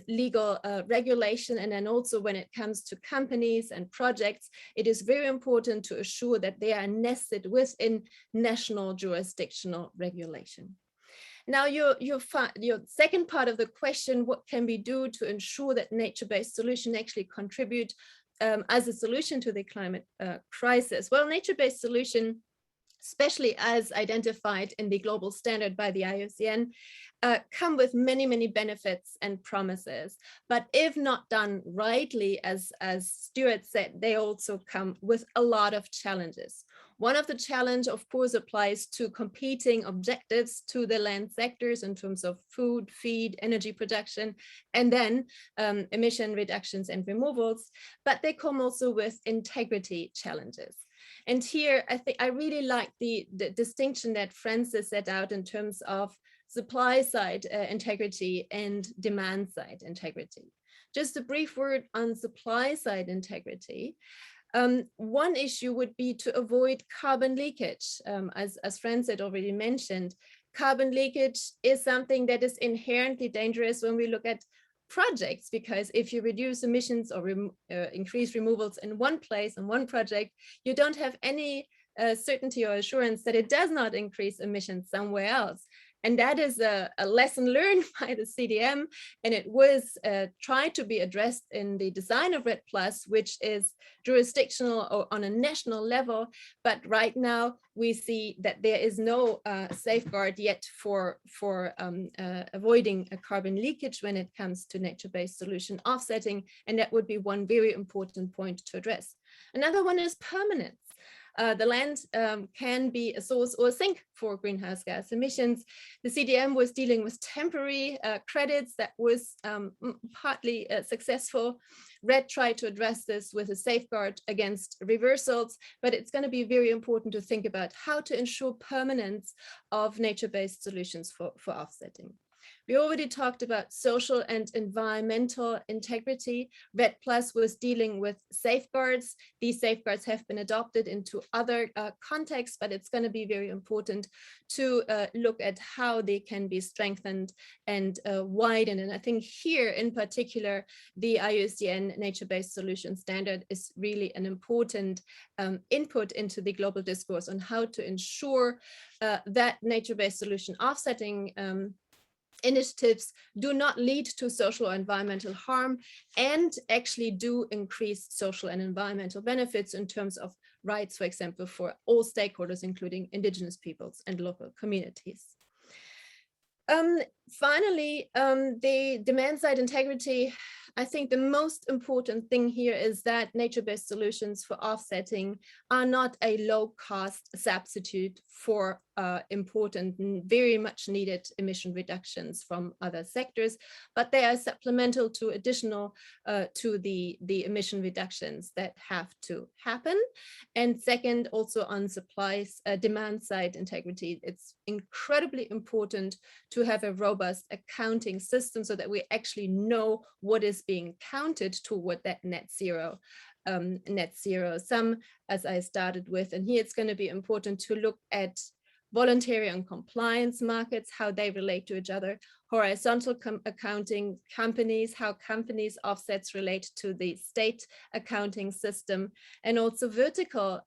legal regulation. And then also when it comes to companies and projects, it is very important to assure that they are nested within national jurisdictional regulation. Now, your second part of the question, what can we do to ensure that nature-based solutions actually contribute as a solution to the climate crisis? Well, nature-based solution, especially as identified in the global standard by the IUCN, come with many, many benefits and promises. But if not done rightly, as Stuart said, they also come with a lot of challenges. One of the challenge, of course, applies to competing objectives to the land sectors in terms of food, feed, energy production, and then emission reductions and removals, but they come also with integrity challenges. And here, I think I really like the distinction that Francis set out in terms of supply side integrity and demand side integrity. Just a brief word on supply side integrity. One issue would be to avoid carbon leakage. As Francis had already mentioned, carbon leakage is something that is inherently dangerous when we look at projects, because if you reduce emissions or increase removals in one place, in one project, you don't have any certainty or assurance that it does not increase emissions somewhere else. And that is a lesson learned by the CDM, and it was tried to be addressed in the design of RED+, which is jurisdictional or on a national level. But right now we see that there is no safeguard yet for avoiding a carbon leakage when it comes to nature-based solution offsetting, and that would be one very important point to address. Another one is permanence. The land can be a source or a sink for greenhouse gas emissions. The CDM was dealing with temporary credits that was partly successful. RED tried to address this with a safeguard against reversals, but it's going to be very important to think about how to ensure permanence of nature-based solutions for offsetting. We already talked about social and environmental integrity. RED+ was dealing with safeguards. These safeguards have been adopted into other contexts, but it's going to be very important to look at how they can be strengthened and widened. And I think here in particular, the IUCN nature-based solution standard is really an important input into the global discourse on how to ensure that nature-based solution offsetting initiatives do not lead to social or environmental harm and actually do increase social and environmental benefits in terms of rights, for example, for all stakeholders, including indigenous peoples and local communities. Finally, the demand side integrity. I think the most important thing here is that nature-based solutions for offsetting are not a low-cost substitute for important, very much needed emission reductions from other sectors, but they are supplemental to additional to the emission reductions that have to happen. And second, also on supplies, demand side integrity, it's incredibly important to have a robust accounting system so that we actually know what is being counted toward that net zero sum, as I started with. And here it's going to be important to look at voluntary and compliance markets, how they relate to each other, horizontal accounting companies, how companies offsets relate to the state accounting system, and also vertical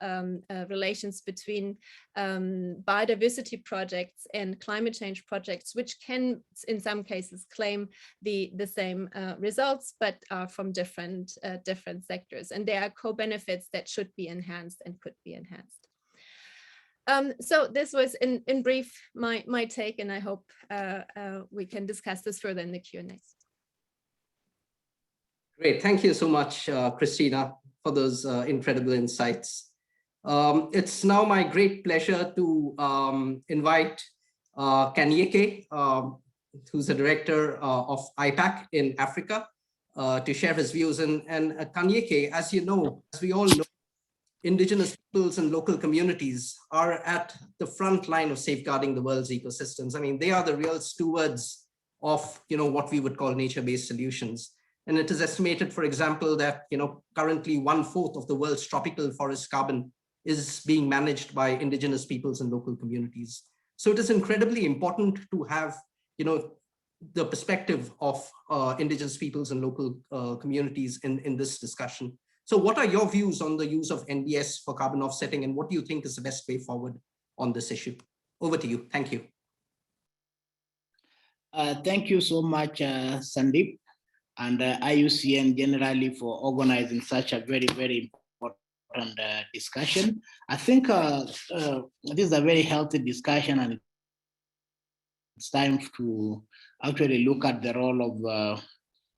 relations between biodiversity projects and climate change projects, which can in some cases claim the same results, but are from different sectors. And there are co-benefits that should be enhanced and could be enhanced. So this was in brief my take, and I hope we can discuss this further in the Q&As. Great, thank you so much, Christina, for those incredible insights. It's now my great pleasure to invite Kanyeke, who's the director of IPAC in Africa, to share his views. And Kanyeke, as you know, as we all know, indigenous peoples and local communities are at the front line of safeguarding the world's ecosystems. I mean, they are the real stewards of, what we would call nature-based solutions. And it is estimated, for example, that, currently 1/4 of the world's tropical forest carbon is being managed by indigenous peoples and local communities. So it is incredibly important to have, the perspective of indigenous peoples and local communities in this discussion. So what are your views on the use of NBS for carbon offsetting, and what do you think is the best way forward on this issue? Over to you. Thank you. Thank you so much, Sandeep, and IUCN generally for organizing such a very, very important discussion. I think this is a very healthy discussion, and it's time to actually look at the role of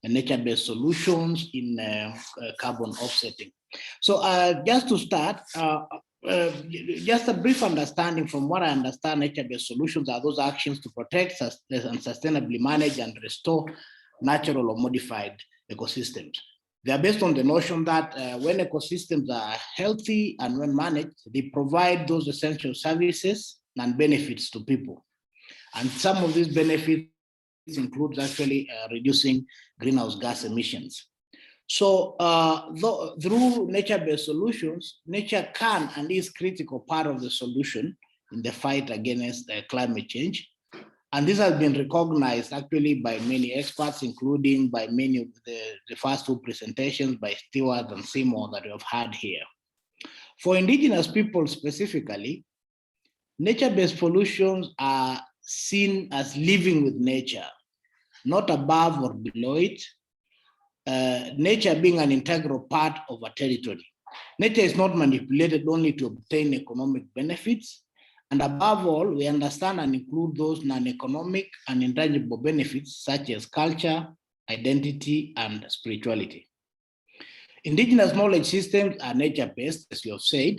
nature-based solutions in carbon offsetting. So just to start, just a brief understanding. From what I understand, nature-based solutions are those actions to protect and sustainably manage and restore natural or modified ecosystems. They are based on the notion that when ecosystems are healthy and when managed, they provide those essential services and benefits to people. And some of these benefits includes actually reducing greenhouse gas emissions. So through nature-based solutions, nature can and is critical part of the solution in the fight against climate change. And this has been recognized actually by many experts, including by many of the first two presentations by Stewart and Seymour that we have had here. For indigenous people specifically, nature-based solutions are seen as living with nature, not above or below it, nature being an integral part of a territory. Nature is not manipulated only to obtain economic benefits, and above all, we understand and include those non-economic and intangible benefits such as culture, identity, and spirituality. Indigenous knowledge systems are nature-based, as you have said,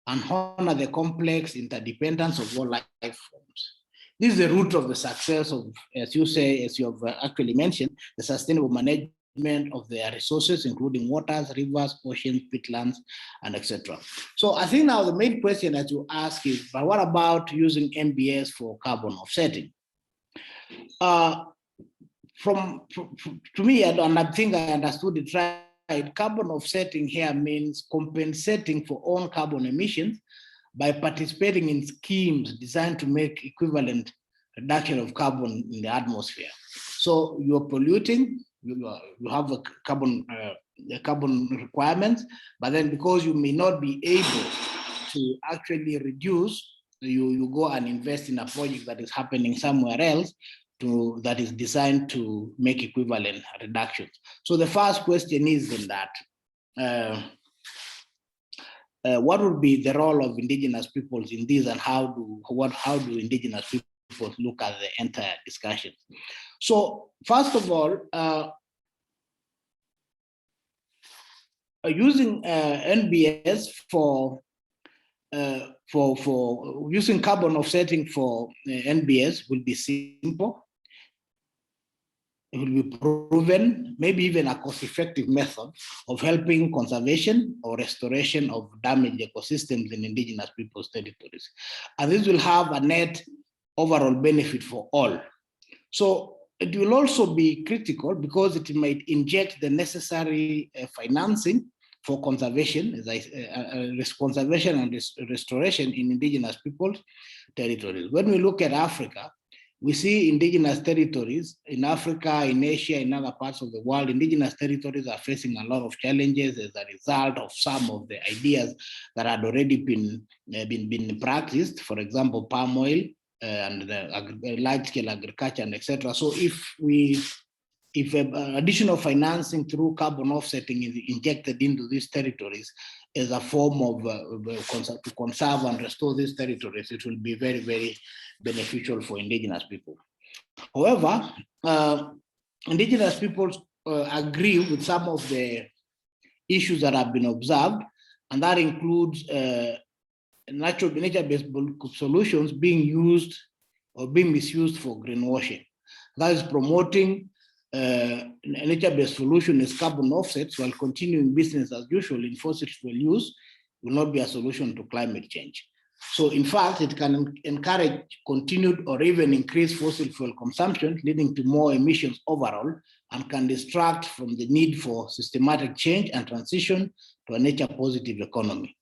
and honor the complex interdependence of all life forms. This is the root of the success of, as you say, as you have actually mentioned, the sustainable management of their resources, including waters, rivers, oceans, peatlands, and etc. So I think now the main question that you ask is, but what about using NBS for carbon offsetting? To me, and I think I understood it right, carbon offsetting here means compensating for own carbon emissions by participating in schemes designed to make equivalent reduction of carbon in the atmosphere. So you're polluting, you have a carbon requirements, but then because you may not be able to actually reduce, you go and invest in a project that is happening somewhere else that is designed to make equivalent reductions. So the first question is in that, what would be the role of indigenous peoples in this, and how do indigenous people look at the entire discussion? So first of all, using NBS for using carbon offsetting for NBS will be simple. It will be proven, maybe even a cost-effective method of helping conservation or restoration of damaged ecosystems in indigenous people's territories. And this will have a net overall benefit for all. So it will also be critical because it might inject the necessary financing for conservation, conservation and restoration in indigenous people's territories. When we look at Africa, we see indigenous territories in Africa, in Asia, in other parts of the world. Indigenous territories are facing a lot of challenges as a result of some of the ideas that had already been practiced. For example, palm oil and the large-scale agriculture, and etc. So if additional financing through carbon offsetting is injected into these territories as a form of to conserve and restore these territories, it will be very, very beneficial for indigenous people. However, indigenous peoples agree with some of the issues that have been observed, and that includes nature-based solutions being used or being misused for greenwashing. That is promoting nature-based solution is carbon offsets while continuing business as usual in fossil fuel use will not be a solution to climate change. So in fact, it can encourage continued or even increased fossil fuel consumption, leading to more emissions overall, and can distract from the need for systematic change and transition to a nature-positive economy.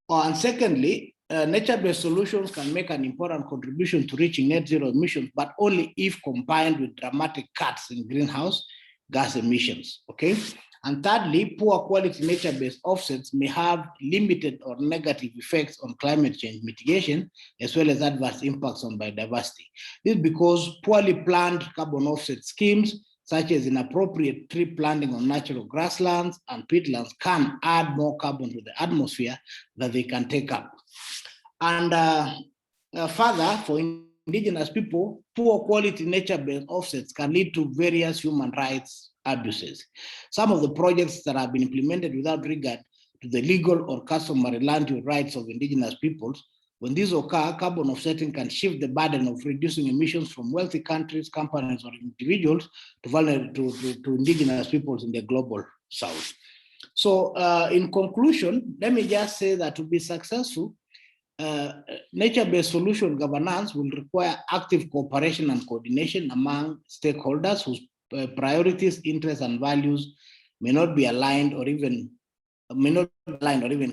And secondly, nature-based solutions can make an important contribution to reaching net zero emissions, but only if combined with dramatic cuts in greenhouse gas emissions, okay? And thirdly, poor quality nature-based offsets may have limited or negative effects on climate change mitigation, as well as adverse impacts on biodiversity. This is because poorly planned carbon offset schemes, such as inappropriate tree planting on natural grasslands and peatlands, can add more carbon to the atmosphere that they can take up. And further, for indigenous people, poor quality nature-based offsets can lead to various human rights abuses. Some of the projects that have been implemented without regard to the legal or customary land use rights of indigenous peoples, when these occur, carbon offsetting can shift the burden of reducing emissions from wealthy countries, companies, or individuals to indigenous peoples in the global south. So in conclusion, let me just say that to be successful, nature-based solution governance will require active cooperation and coordination among stakeholders whose priorities, interests, and values may not be aligned or even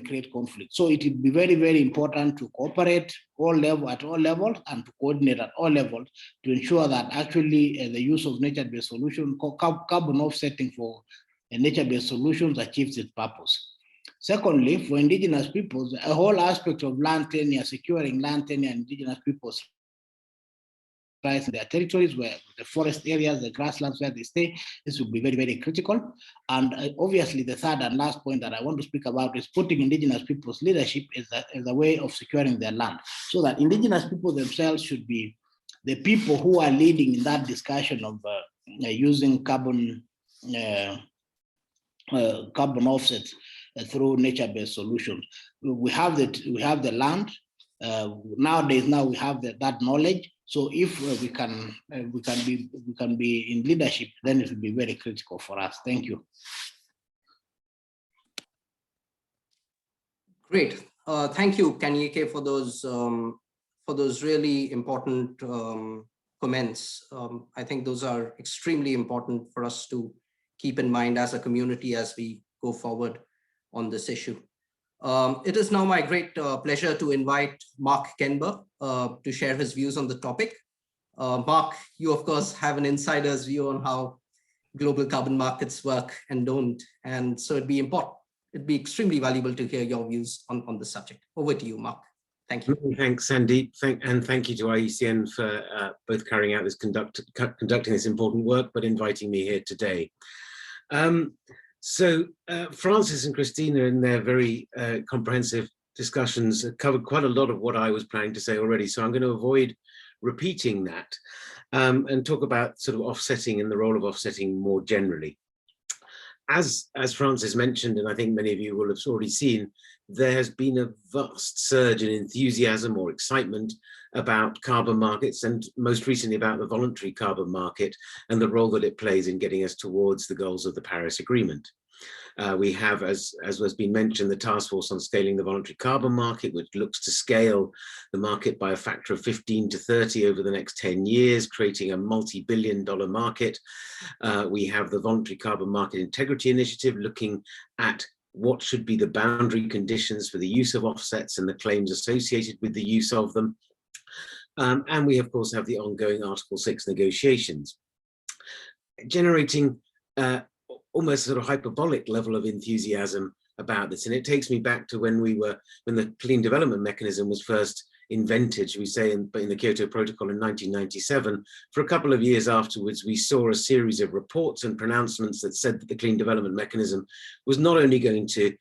create conflict. So it will be very, very important to cooperate at all levels and to coordinate at all levels to ensure that actually the use of nature-based solutions, carbon offsetting for nature-based solutions achieves its purpose. Secondly, for indigenous peoples, a whole aspect of land tenure, securing land tenure, indigenous peoples rights in their territories, where the forest areas, the grasslands where they stay, this will be very, very critical. And obviously, the third and last point that I want to speak about is putting indigenous people's leadership as a way of securing their land, so that indigenous people themselves should be the people who are leading in that discussion of using carbon offsets through nature-based solutions. We have the land. Nowadays, we have that knowledge. So if we can be in leadership, then it will be very critical for us. Thank you. Great. Thank you, Kanyike, for those really important comments. I think those are extremely important for us to keep in mind as a community as we go forward on this issue. It is now my great pleasure to invite Mark Kenber to share his views on the topic. Mark, you of course have an insider's view on how global carbon markets work and don't, and so it'd be extremely valuable to hear your views on the subject. Over to you, Mark. Thank you. Thanks, Sandeep, and thank you to IUCN for both carrying out this conducting this important work, but inviting me here today. So Francis and Christina, in their very comprehensive discussions, covered quite a lot of what I was planning to say already. So I'm going to avoid repeating that and talk about sort of offsetting and the role of offsetting more generally. As Francis mentioned, and I think many of you will have already seen, there has been a vast surge in enthusiasm or excitement about carbon markets, and most recently about the voluntary carbon market and the role that it plays in getting us towards the goals of the Paris Agreement. We have, as has been mentioned, the task force on scaling the voluntary carbon market, which looks to scale the market by a factor of 15 to 30 over the next 10 years, creating a multi-billion-dollar market. We have the voluntary carbon market integrity initiative, looking at what should be the boundary conditions for the use of offsets and the claims associated with the use of them. And we, of course, have the ongoing Article 6 negotiations, generating almost sort of hyperbolic level of enthusiasm about this. And it takes me back to when the clean development mechanism was first invented, should we say, in the Kyoto Protocol in 1997. For a couple of years afterwards, we saw a series of reports and pronouncements that said that the clean development mechanism was not only going to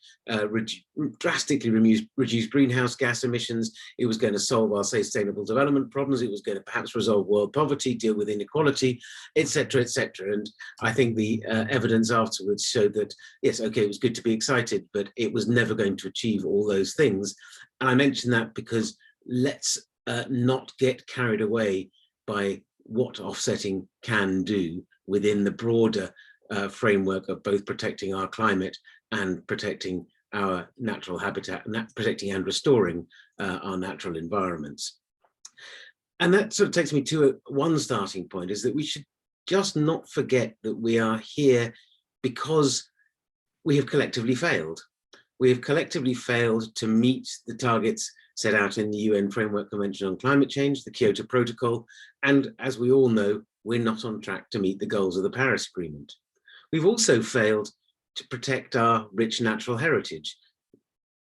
drastically reduce greenhouse gas emissions, it was going to solve our sustainable development problems, it was going to perhaps resolve world poverty, deal with inequality, etc., etc. And I think the evidence afterwards showed that, yes, okay, it was good to be excited, but it was never going to achieve all those things. And I mention that because let's not get carried away by what offsetting can do within the broader framework of both protecting our climate and protecting our natural habitat, protecting and restoring our natural environments. And that sort of takes me to one starting point, is that we should just not forget that we are here because we have collectively failed. We have collectively failed to meet the targets set out in the UN Framework Convention on Climate Change, the Kyoto Protocol, and as we all know, we're not on track to meet the goals of the Paris Agreement. We've also failed to protect our rich natural heritage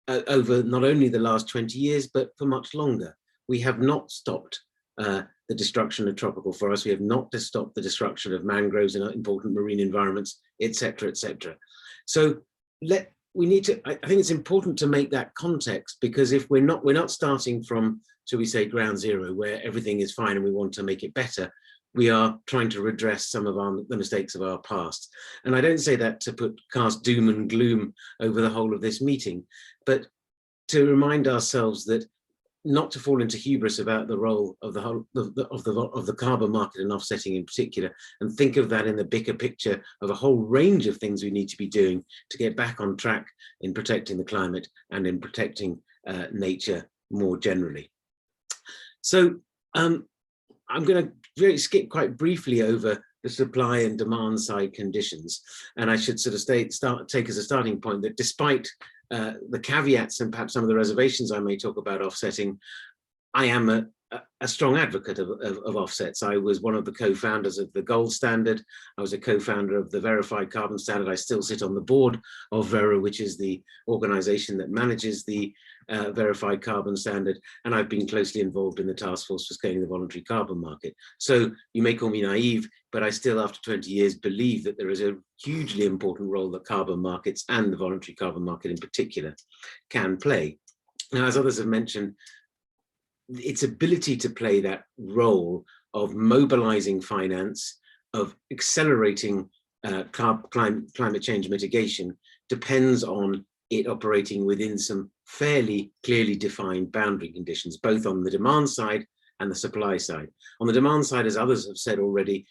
over not only the last 20 years, but for much longer. We have not stopped the destruction of tropical forests. We have not stopped the destruction of mangroves and important marine environments, etc., etc. So we need to, I think it's important to make that context, because if we're not starting from, shall we say, ground zero, where everything is fine and we want to make it better, we are trying to redress some of the mistakes of our past. And I don't say that to cast doom and gloom over the whole of this meeting, but to remind ourselves that not to fall into hubris about the role of the carbon market and offsetting in particular, and think of that in the bigger picture of a whole range of things we need to be doing to get back on track in protecting the climate and in protecting nature more generally. So I'm going to skip quite briefly over the supply and demand side conditions, and I should sort of take as a starting point that despite the caveats and perhaps some of the reservations I may talk about offsetting, I am a strong advocate of offsets. I was one of the co-founders of the Gold Standard. I was a co-founder of the Verified Carbon Standard. I still sit on the board of Vera, which is the organization that manages the Verified Carbon Standard, and I've been closely involved in the task force for scaling the voluntary carbon market. So you may call me naive, but I still, after 20 years, believe that there is a hugely important role that carbon markets, and the voluntary carbon market in particular, can play. Now, as others have mentioned, its ability to play that role of mobilizing finance, of accelerating climate change mitigation, depends on it operating within some fairly clearly defined boundary conditions, both on the demand side and the supply side. On the demand side, as others have said already,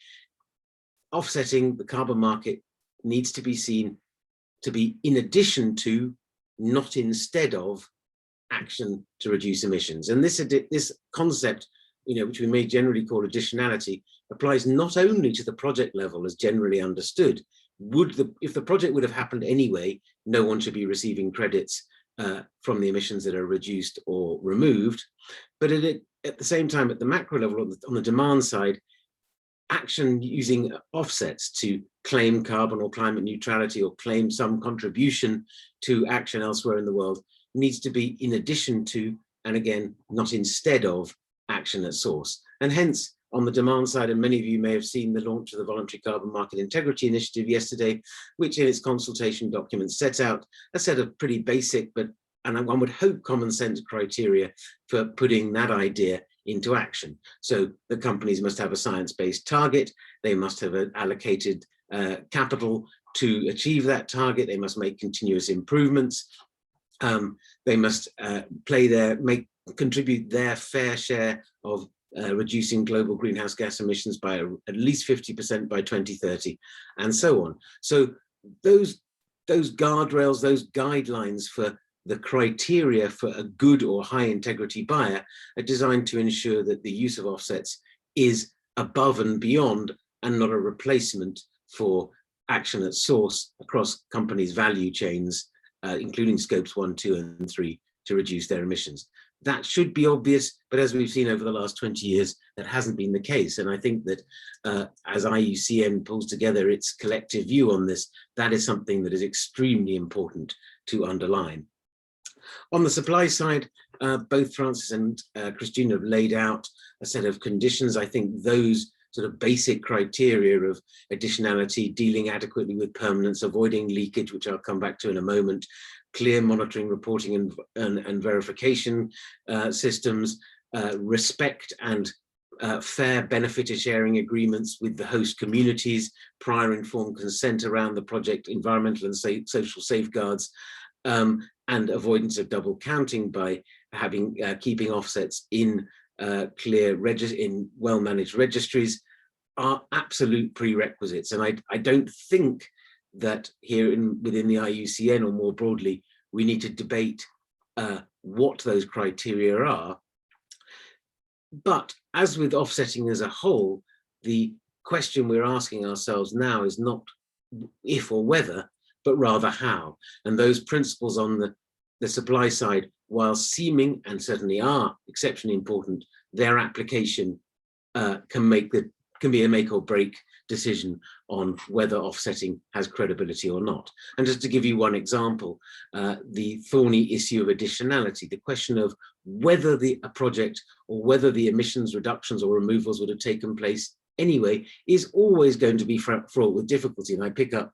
offsetting the carbon market needs to be seen to be in addition to, not instead of, action to reduce emissions. And this concept, which we may generally call additionality, applies not only to the project level as generally understood. If the project would have happened anyway, no one should be receiving credits from the emissions that are reduced or removed. But at the same time, at the macro level, on the demand side, action using offsets to claim carbon or climate neutrality, or claim some contribution to action elsewhere in the world, needs to be in addition to, and again, not instead of, action at source. And hence, on the demand side, and many of you may have seen the launch of the Voluntary Carbon Market Integrity Initiative yesterday, which in its consultation document sets out a set of pretty basic, and one would hope common sense criteria for putting that idea into action. So the companies must have a science-based target, they must have allocated capital to achieve that target, they must make continuous improvements, they must contribute their fair share of reducing global greenhouse gas emissions by at least 50% by 2030, and so on. So those guardrails, those guidelines for the criteria for a good or high integrity buyer are designed to ensure that the use of offsets is above and beyond, and not a replacement for, action at source across companies' value chains, including scopes 1, 2, and 3 to reduce their emissions. That should be obvious, but as we've seen over the last 20 years, that hasn't been the case. And I think that as IUCN pulls together its collective view on this, that is something that is extremely important to underline. On the supply side, both Francis and Christina have laid out a set of conditions. I think those sort of basic criteria of additionality, dealing adequately with permanence, avoiding leakage, which I'll come back to in a moment, clear monitoring, reporting and verification systems, respect and fair benefit sharing agreements with the host communities, prior informed consent around the project, environmental and social safeguards, and avoidance of double counting by having keeping offsets in in well-managed registries are absolute prerequisites. And I don't think that here within the IUCN or more broadly, we need to debate what those criteria are. But as with offsetting as a whole, the question we're asking ourselves now is not if or whether, but rather how. And those principles on the supply side, while seeming and certainly are exceptionally important, their application can be a make or break decision on whether offsetting has credibility or not. And just to give you one example, the thorny issue of additionality, the question of whether a project or whether the emissions reductions or removals would have taken place anyway is always going to be fraught with difficulty. And I pick up,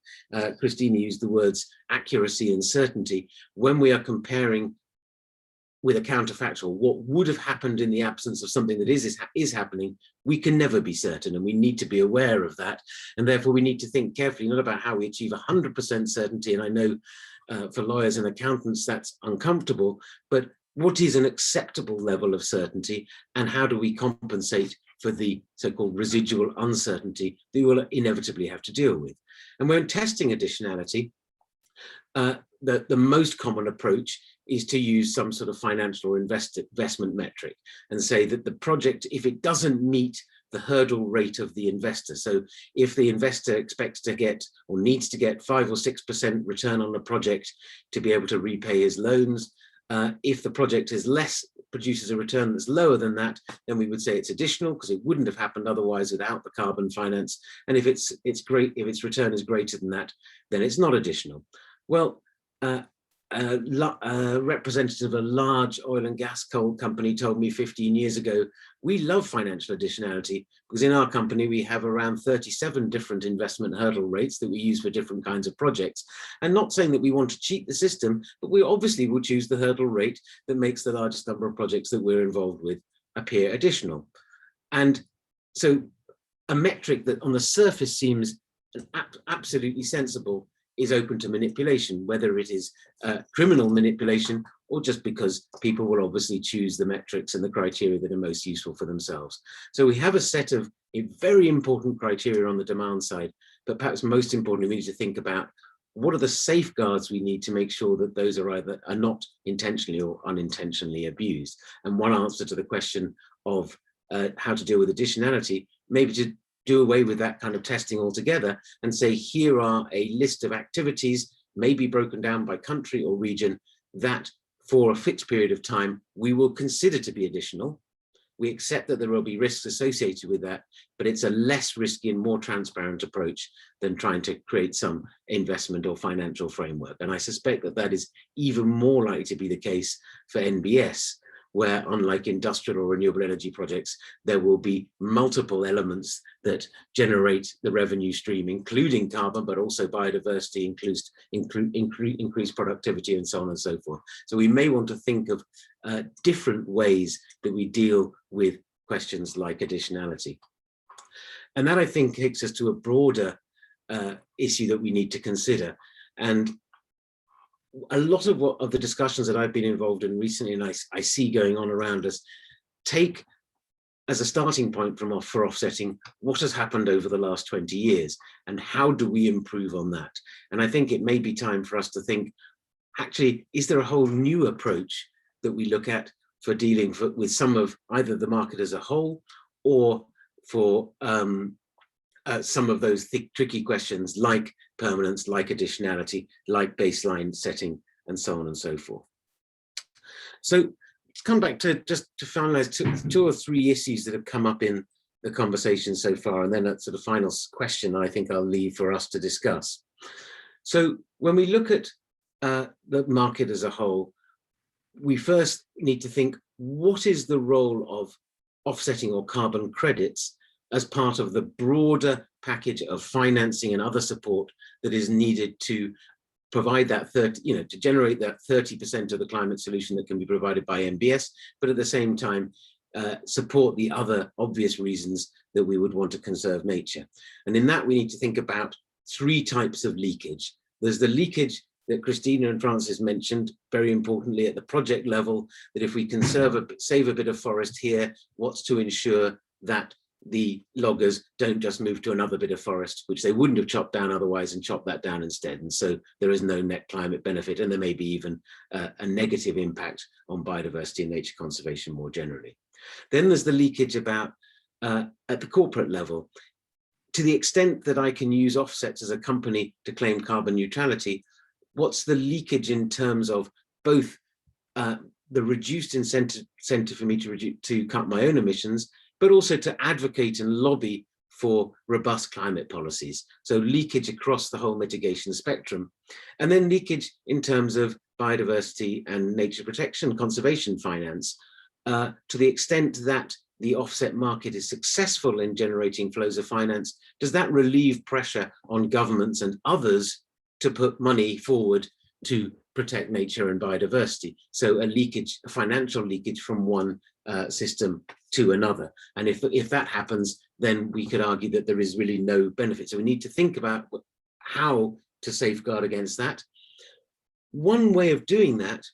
Christina used the words accuracy and certainty. When we are comparing with a counterfactual, what would have happened in the absence of something that is happening, we can never be certain, and we need to be aware of that. And therefore we need to think carefully, not about how we achieve 100% certainty, and I know for lawyers and accountants that's uncomfortable, but what is an acceptable level of certainty, and how do we compensate for the so-called residual uncertainty that we will inevitably have to deal with. And when testing additionality, the most common approach is to use some sort of financial or investment metric and say that the project, if it doesn't meet the hurdle rate of the investor, so if the investor expects to get or needs to get 5 or 6% return on the project to be able to repay his loans, if the project is produces a return that's lower than that, then we would say it's additional because it wouldn't have happened otherwise without the carbon finance. And if its return is greater than that, then it's not additional. Well, a representative of a large oil and gas coal company told me 15 years ago, we love financial additionality because in our company we have around 37 different investment hurdle rates that we use for different kinds of projects. And not saying that we want to cheat the system, but we obviously will choose the hurdle rate that makes the largest number of projects that we're involved with appear additional. And so a metric that on the surface seems absolutely sensible is open to manipulation, whether it is criminal manipulation or just because people will obviously choose the metrics and the criteria that are most useful for themselves. So we have a set of very important criteria on the demand side, but perhaps most importantly, we need to think about what are the safeguards we need to make sure that those are not intentionally or unintentionally abused. And one answer to the question of how to deal with additionality, maybe to do away with that kind of testing altogether and say, here are a list of activities, maybe broken down by country or region, that for a fixed period of time, we will consider to be additional. We accept that there will be risks associated with that, but it's a less risky and more transparent approach than trying to create some investment or financial framework. And I suspect that that is even more likely to be the case for NBS, where unlike industrial or renewable energy projects, there will be multiple elements that generate the revenue stream, including carbon, but also biodiversity, increased productivity, and so on and so forth. So we may want to think of different ways that we deal with questions like additionality. And that, I think, takes us to a broader issue that we need to consider. And a lot of the discussions that I've been involved in recently, and I see going on around us, take as a starting point for offsetting what has happened over the last 20 years and how do we improve on that. And I think it may be time for us to think, actually, is there a whole new approach that we look at for dealing with some of either the market as a whole or for some of those tricky questions like permanence, like additionality, like baseline setting, and so on and so forth. So let's come back to just to finalize two or three issues that have come up in the conversation so far, and then a sort of final question I think I'll leave for us to discuss. So when we look at the market as a whole, we first need to think, what is the role of offsetting or carbon credits as part of the broader package of financing and other support that is needed to provide that to generate that 30% of the climate solution that can be provided by MBS, but at the same time, support the other obvious reasons that we would want to conserve nature. And in that, we need to think about three types of leakage. There's the leakage that Christina and Francis mentioned, very importantly at the project level, that if we can save a bit of forest here, what's to ensure that the loggers don't just move to another bit of forest, which they wouldn't have chopped down otherwise, and chop that down instead. And so there is no net climate benefit, and there may be even a negative impact on biodiversity and nature conservation more generally. Then there's the leakage about at the corporate level. To the extent that I can use offsets as a company to claim carbon neutrality, what's the leakage in terms of both the reduced incentive for me to cut my own emissions, but also to advocate and lobby for robust climate policies. So leakage across the whole mitigation spectrum. And then leakage in terms of biodiversity and nature protection, conservation finance, to the extent that the offset market is successful in generating flows of finance, does that relieve pressure on governments and others to put money forward to protect nature and biodiversity? So a leakage, a financial leakage from one system to another. And if that happens, then we could argue that there is really no benefit. So we need to think about how to safeguard against that. One way of doing that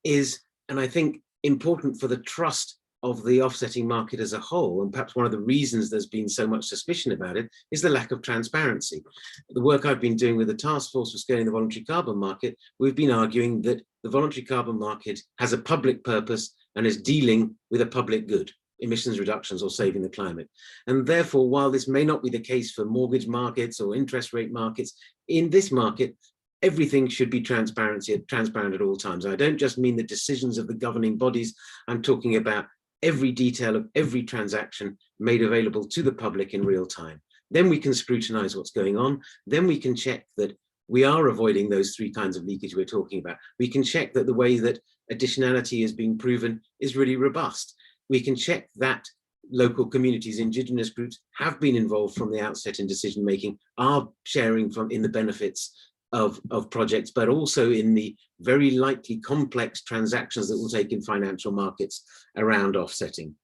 is, and I think important for the trust of the offsetting market as a whole, and perhaps one of the reasons there's been so much suspicion about it, is the lack of transparency. The work I've been doing with the task force for scaling the voluntary carbon market, we've been arguing that the voluntary carbon market has a public purpose and is dealing with a public good, emissions reductions or saving the climate. And therefore, while this may not be the case for mortgage markets or interest rate markets, in this market, everything should be transparent at all times. I don't just mean the decisions of the governing bodies, I'm talking about every detail of every transaction made available to the public in real time. Then we can scrutinize what's going on. Then we can check that we are avoiding those three kinds of leakage we're talking about. We can check that the way that additionality is being proven is really robust. We can check that local communities, indigenous groups have been involved from the outset in decision making, are sharing in the benefits of projects, but also in the very likely complex transactions that will take in financial markets around offsetting.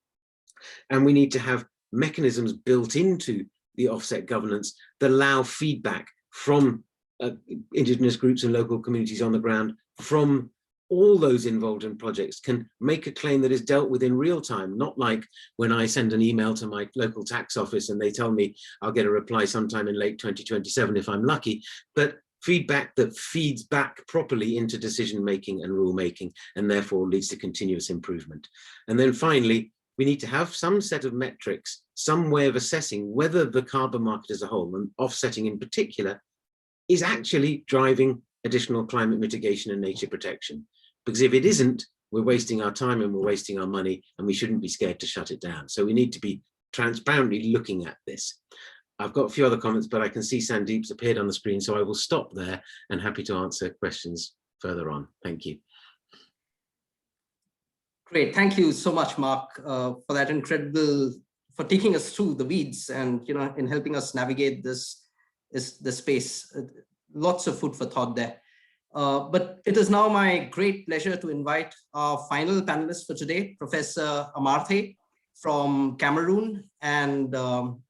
And we need to have mechanisms built into the offset governance that allow feedback from indigenous groups and local communities on the ground, from all those involved in projects, can make a claim that is dealt with in real time, not like when I send an email to my local tax office and they tell me I'll get a reply sometime in late 2027 if I'm lucky, but feedback that feeds back properly into decision making and rule making, and therefore leads to continuous improvement. And then finally, we need to have some set of metrics, some way of assessing whether the carbon market as a whole, and offsetting in particular, is actually driving additional climate mitigation and nature protection. Because if it isn't, we're wasting our time and we're wasting our money, and we shouldn't be scared to shut it down. So we need to be transparently looking at this. I've got a few other comments, but I can see Sandeep's appeared on the screen, so I will stop there and happy to answer questions further on. Thank you. Great, thank you so much, Mark, for that for taking us through the weeds and in helping us navigate this space. Lots of food for thought there. But it is now my great pleasure to invite our final panelist for today, Professor Amartey from Cameroon. And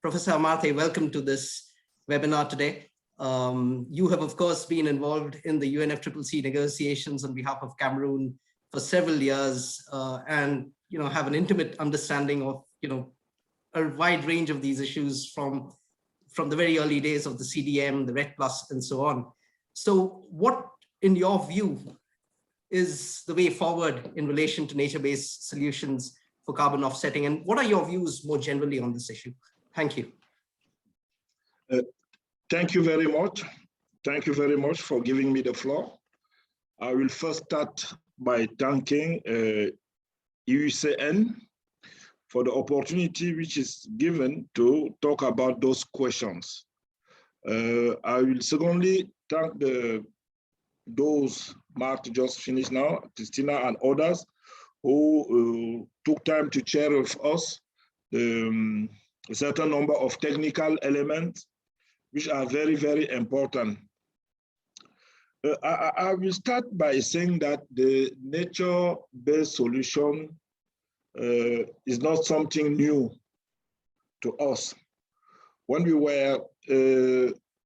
Professor Amartey, welcome to this webinar today. You have, of course, been involved in the UNFCCC negotiations on behalf of Cameroon for several years, and have an intimate understanding of a wide range of these issues from the very early days of the CDM, the REDD+, and so on. So what, in your view, is the way forward in relation to nature-based solutions for carbon offsetting? And what are your views more generally on this issue? Thank you. Thank you very much. Thank you very much for giving me the floor. I will first start by thanking IUCN for the opportunity which is given to talk about those questions. I will secondly thank those Mark just finished now, Christina and others, who took time to share with us a certain number of technical elements which are very, very important. I will start by saying that the nature-based solution is not something new to us. When we were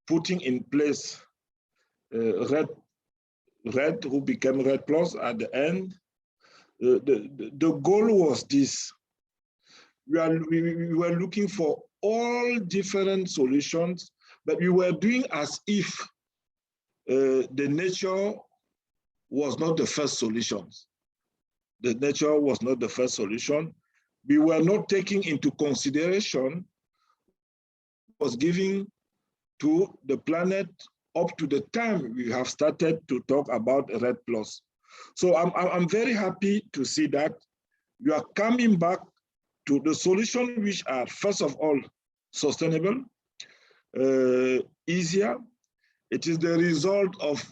putting in place RED, who became RED Plus at the end, the goal was this. We were looking for all different solutions, but we were doing as if the nature was not the first solution. The nature was not the first solution. We were not taking into consideration was giving to the planet up to the time we have started to talk about RED Plus. So I'm very happy to see that you are coming back to the solution which are, first of all, sustainable, easier. It is the result of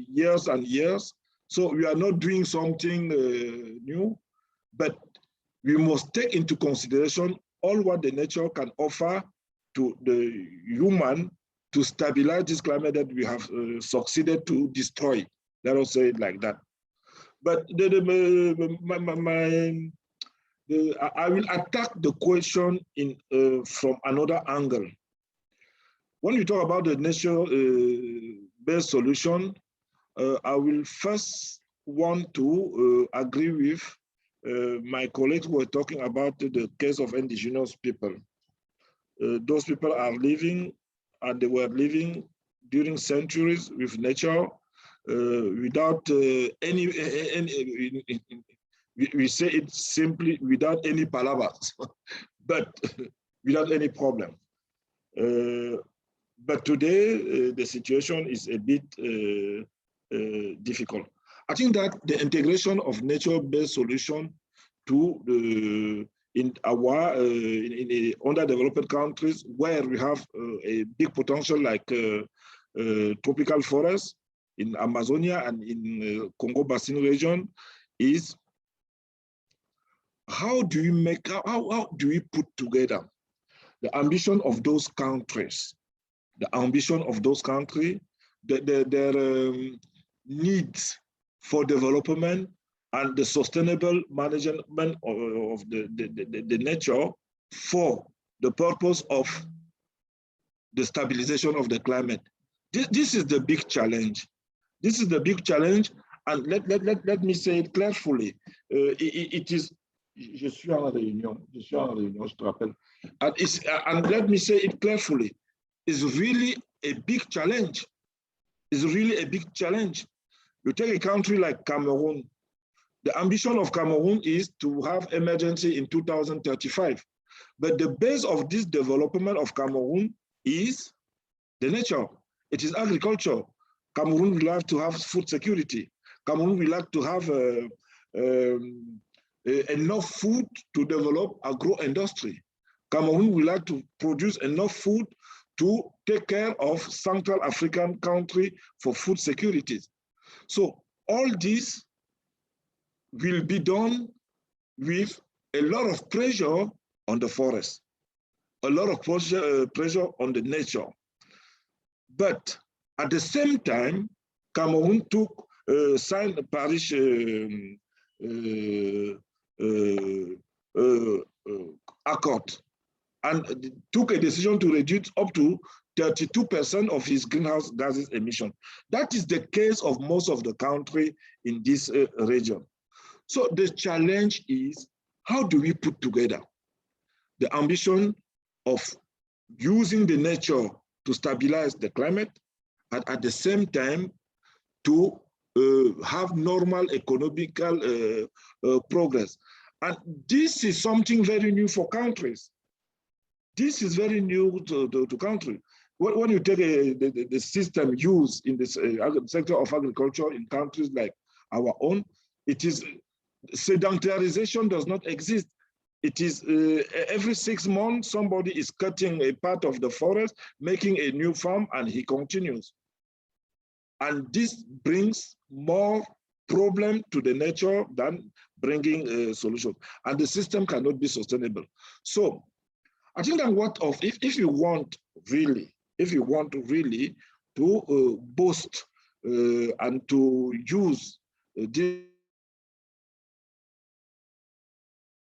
years and years. So we are not doing something new, but we must take into consideration all what the nature can offer to the human to stabilize this climate that we have succeeded to destroy. Let us say it like that. But I will attack the question from another angle. When we talk about the nature-based solution, I will first want to agree with my colleagues who were talking about the case of indigenous people. Those people are living, and they were living during centuries with nature without any we say it simply, without any palavas, but without any problem. But today, the situation is a bit difficult. I think that the integration of nature-based solution to in our in underdeveloped countries where we have a big potential like tropical forests in Amazonia and in Congo Basin region is how do we put together the ambition of those countries, their needs for development and the sustainable management of the nature for the purpose of the stabilization of the climate. This is the big challenge. This is the big challenge, and let me say it carefully. It is. Je suis en réunion, je te rappelle. And let me say it carefully. It's really a big challenge. It's really a big challenge. You take a country like Cameroon. The ambition of Cameroon is to have emergency in 2035. But the base of this development of Cameroon is the nature. It is agriculture. Cameroon will have to have food security. Cameroon will have to have enough food to develop agro-industry. Cameroon will have to produce enough food to take care of Central African country for food security. So all this will be done with a lot of pressure on the forest, a lot of pressure on the nature. But at the same time, Cameroon signed the Paris Accord and took a decision to reduce up to 32% of his greenhouse gases emission. That is the case of most of the country in this region. So the challenge is, how do we put together the ambition of using the nature to stabilize the climate, and at the same time to have normal economical progress? And this is something very new for countries. This is very new to country. When you take the system used in this sector of agriculture in countries like our own. It is sedentarization does not exist. It is every 6 months, somebody is cutting a part of the forest, making a new farm, and he continues. And this brings more problem to the nature than bringing a solution. And the system cannot be sustainable. So I think that if you want really to boost and to use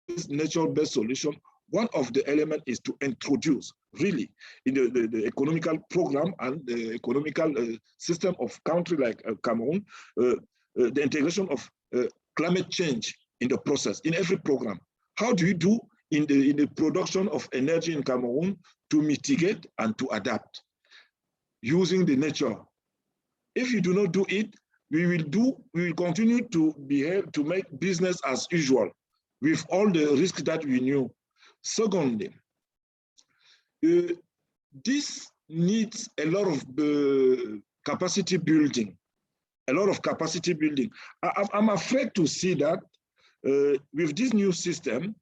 this nature-based solution, one of the elements is to introduce really in the economical program and the economical system of country like Cameroon, the integration of climate change in the process, in every program. How do you do in the production of energy in Cameroon to mitigate and to adapt using the nature? If you do not do it, we will continue to make business as usual with all the risks that we knew. Secondly, this needs a lot of capacity building, I'm afraid to see that with this new system,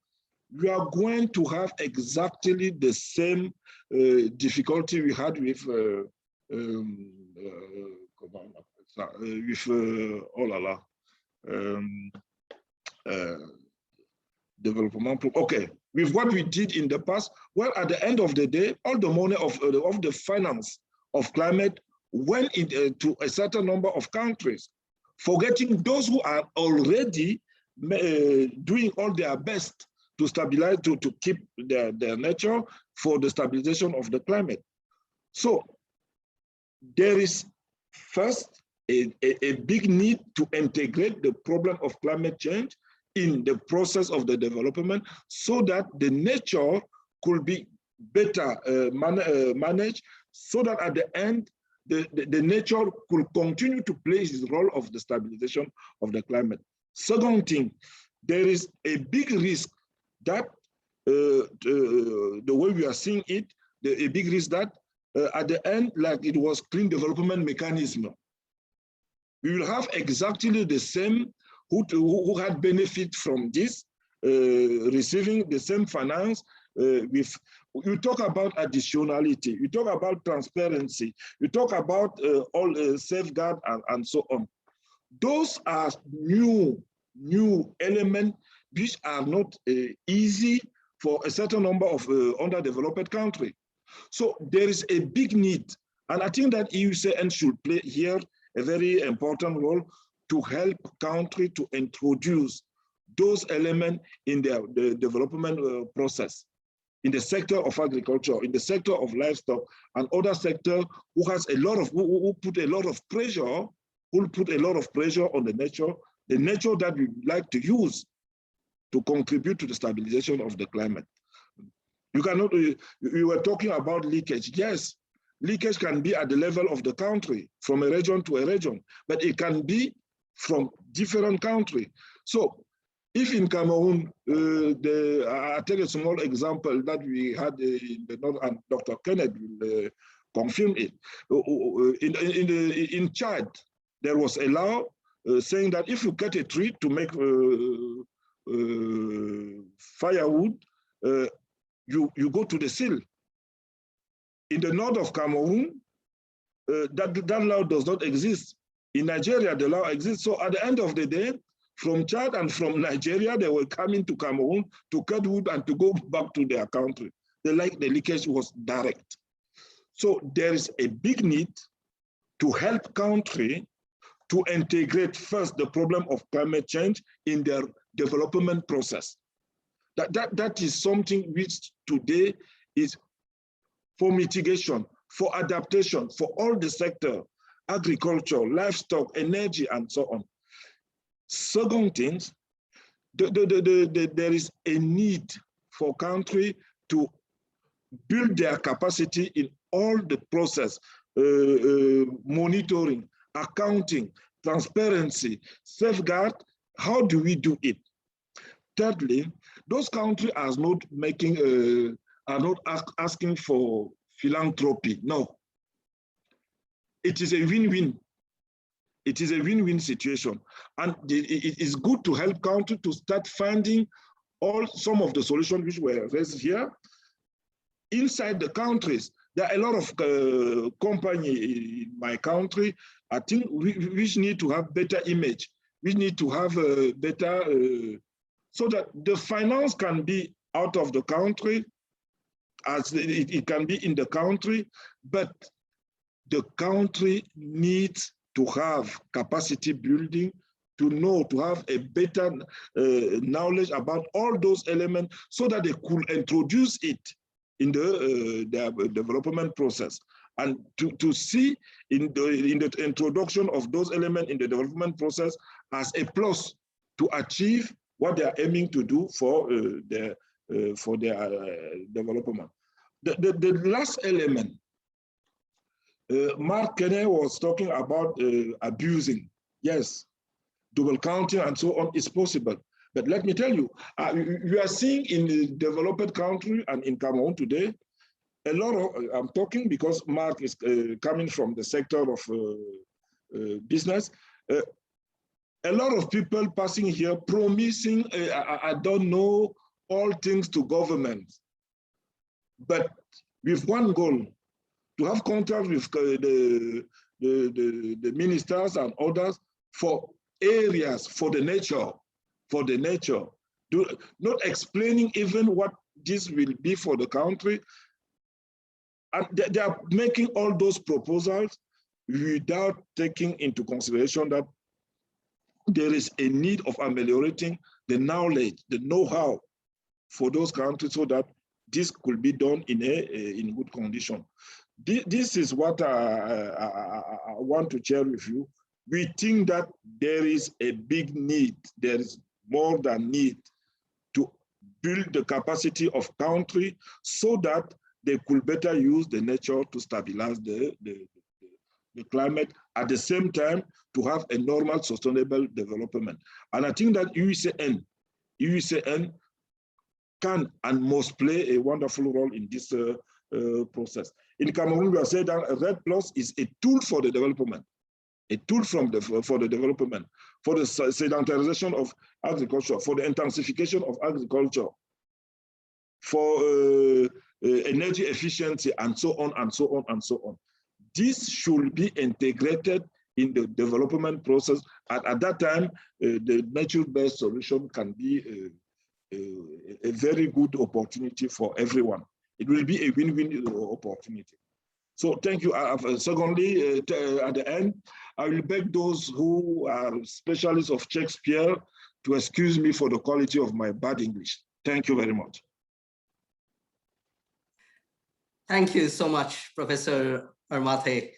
we are going to have exactly the same difficulty we had with development. Okay, with what we did in the past, well, at the end of the day, all the money of the finance of climate went to a certain number of countries, forgetting those who are already doing all their best to stabilize, to keep their nature for the stabilization of the climate. So there is first a big need to integrate the problem of climate change in the process of the development so that the nature could be better managed, so that at the end, the nature could continue to play its role of the stabilization of the climate. Second thing, there is a big risk that the way we are seeing it, a big risk that at the end, like it was clean development mechanism, we will have exactly the same who had benefit from this, receiving the same finance. You talk about additionality, you talk about transparency, you talk about all safeguard and so on. Those are new elements which are not easy for a certain number of underdeveloped countries. So there is a big need, and I think that IUCN should play here a very important role to help countries to introduce those elements in the development process, in the sector of agriculture, in the sector of livestock, and other sector who has a lot of who put a lot of pressure, on the nature that we like to use to contribute to the stabilization of the climate. You cannot. We were talking about leakage. Yes, leakage can be at the level of the country, from a region to a region, but it can be from different countries. So if in Cameroon, I'll take a small example that we had in the north, and Dr. Kenneth will confirm it. In Chad, there was a law saying that if you cut a tree to make firewood, you go to the seal. In the north of Cameroon, that law does not exist. In Nigeria, the law exists. So at the end of the day, from Chad and from Nigeria, they were coming to Cameroon to cut wood and to go back to their country. The leakage was direct. So there is a big need to help countries to integrate first the problem of climate change in their development process. That is something which today is for mitigation, for adaptation, for all the sector, agriculture, livestock, energy, and so on. Second things, there is a need for country to build their capacity in all the process, monitoring, accounting, transparency, safeguard. How do we do it? Thirdly, those countries are not making, are not asking for philanthropy. No, it is a win-win. It is a win-win situation. And it is good to help countries to start finding some of the solutions which were raised here inside the countries. There are a lot of companies in my country, I think, which need to have better image. We need to have a better, so that the finance can be out of the country, as it can be in the country, but the country needs to have capacity building, to know, to have a better knowledge about all those elements so that they could introduce it in the development process. And to see in the introduction of those elements in the development process as a plus to achieve what they are aiming to do for their development. The last element, Mark Kenney was talking about abusing. Yes, double counting and so on is possible. But let me tell you, you are seeing in the developed country and in Cameroon today, a lot of, I'm talking because Mark is coming from the sector of business, a lot of people passing here promising, I don't know, all things to government, but with one goal, to have contact with the ministers and others for areas, for the nature, not explaining even what this will be for the country. And they are making all those proposals without taking into consideration that there is a need of ameliorating the knowledge, the know-how for those countries so that this could be done in good condition. This is what I want to share with you. We think that there is a big need, there is more than need to build the capacity of country so that they could better use the nature to stabilize the climate, at the same time to have a normal sustainable development. And I think that IUCN can and must play a wonderful role in this process. In Cameroon, we are saying that RED Plus is a tool for the development, a tool for the development, for the sedentarization of agriculture, for the intensification of agriculture, for energy efficiency, and so on, and so on, and so on. This should be integrated in the development process. At that time, the nature-based solution can be a very good opportunity for everyone. It will be a win-win opportunity. So thank you. Secondly, at the end, I will beg those who are specialists of Shakespeare to excuse me for the quality of my bad English. Thank you very much. Thank you so much, Professor Armathe.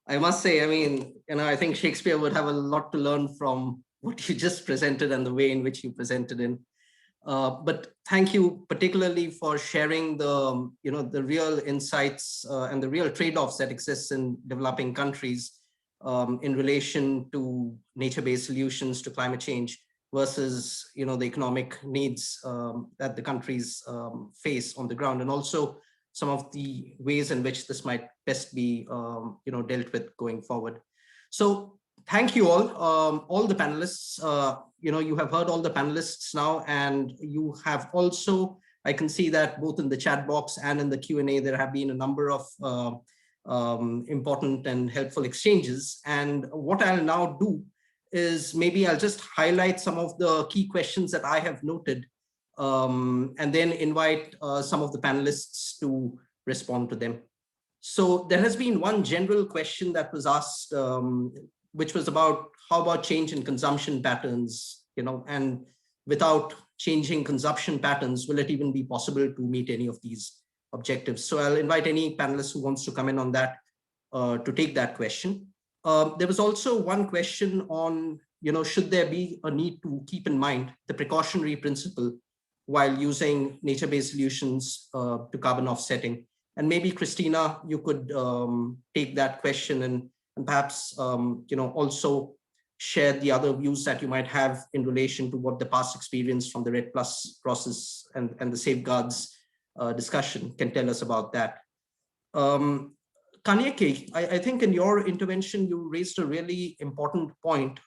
I must say, I mean, I think Shakespeare would have a lot to learn from what you just presented and the way in which you presented in. But thank you particularly for sharing the, the real insights and the real trade-offs that exist in developing countries in relation to nature-based solutions to climate change versus, the economic needs that the countries face on the ground, and also some of the ways in which this might best be, dealt with going forward. So thank you all the panelists. You have heard all the panelists now, and you have also, I can see that both in the chat box and in the Q&A, there have been a number of important and helpful exchanges. And what I'll now do is maybe I'll just highlight some of the key questions that I have noted, and then invite some of the panelists to respond to them. So there has been one general question that was asked, which was about how about change in consumption patterns, and without changing consumption patterns, will it even be possible to meet any of these objectives? So I'll invite any panelist who wants to come in on that to take that question. There was also one question on, should there be a need to keep in mind the precautionary principle while using nature-based solutions to carbon offsetting? And maybe Christina, you could take that question and perhaps also share the other views that you might have in relation to what the past experience from the RED Plus process and the safeguards discussion can tell us about that. Kanyeke, I think in your intervention, you raised a really important point,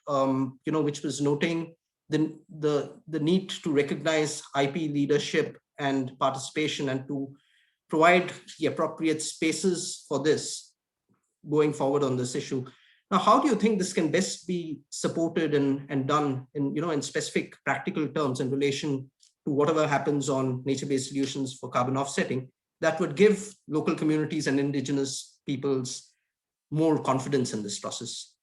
which was noting the need to recognize IP leadership and participation and to provide the appropriate spaces for this going forward on this issue. Now, how do you think this can best be supported and done in specific practical terms in relation to whatever happens on nature-based solutions for carbon offsetting that would give local communities and indigenous peoples more confidence in this process?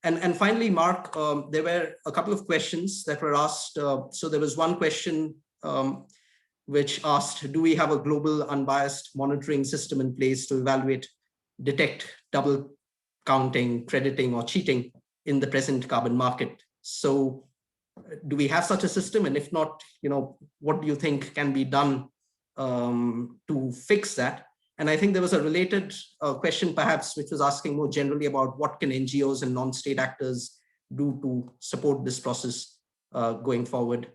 And finally, Mark, there were a couple of questions that were asked. So there was one question which asked, do we have a global unbiased monitoring system in place to evaluate, detect double counting, crediting, or cheating in the present carbon market? So do we have such a system? And if not, what do you think can be done to fix that? And I think there was a related question, perhaps, which was asking more generally about what can NGOs and non-state actors do to support this process going forward.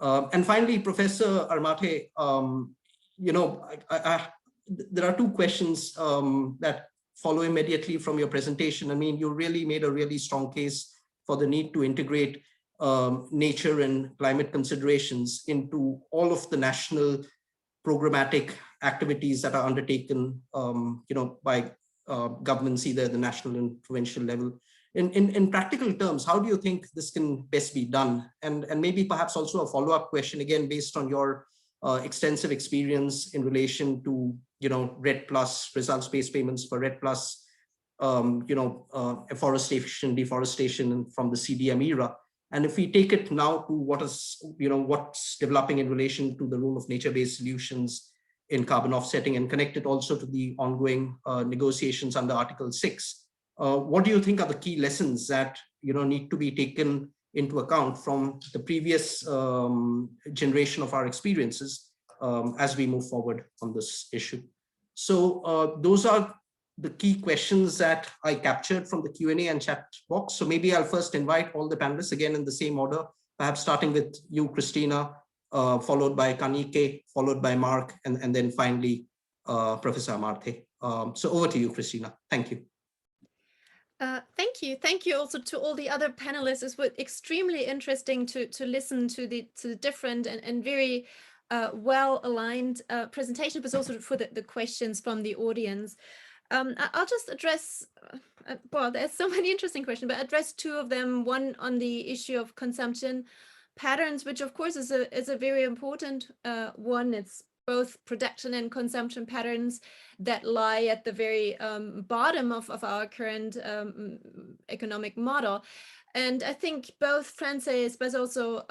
And finally, Professor Armate, there are two questions that follow immediately from your presentation. I mean, you really made a really strong case for the need to integrate nature and climate considerations into all of the national programmatic activities that are undertaken, by governments, either at the national and provincial level. In practical terms, how do you think this can best be done? And maybe perhaps also a follow-up question, again, based on your extensive experience in relation to, REDD+, results-based payments for REDD+, afforestation, deforestation from the CDM era. And if we take it now to what's developing in relation to the role of nature-based solutions in carbon offsetting and connect it also to the ongoing negotiations under Article 6, what do you think are the key lessons that need to be taken into account from the previous generation of our experiences as we move forward on this issue? So those are the key questions that I captured from the Q&A and chat box. So maybe I'll first invite all the panelists again in the same order, perhaps starting with you, Christina, followed by Kanyeke, followed by Mark, and then finally, Professor Amarte. So over to you, Christina. Thank you. Thank you. Thank you also to all the other panelists. It was extremely interesting to listen to the different and very well-aligned presentation, but also for the questions from the audience. I'll just address, well, there's so many interesting questions, but address two of them. One on the issue of consumption patterns, which of course is a very important one. It's both production and consumption patterns that lie at the very bottom of our current economic model. And I think both Frances, but also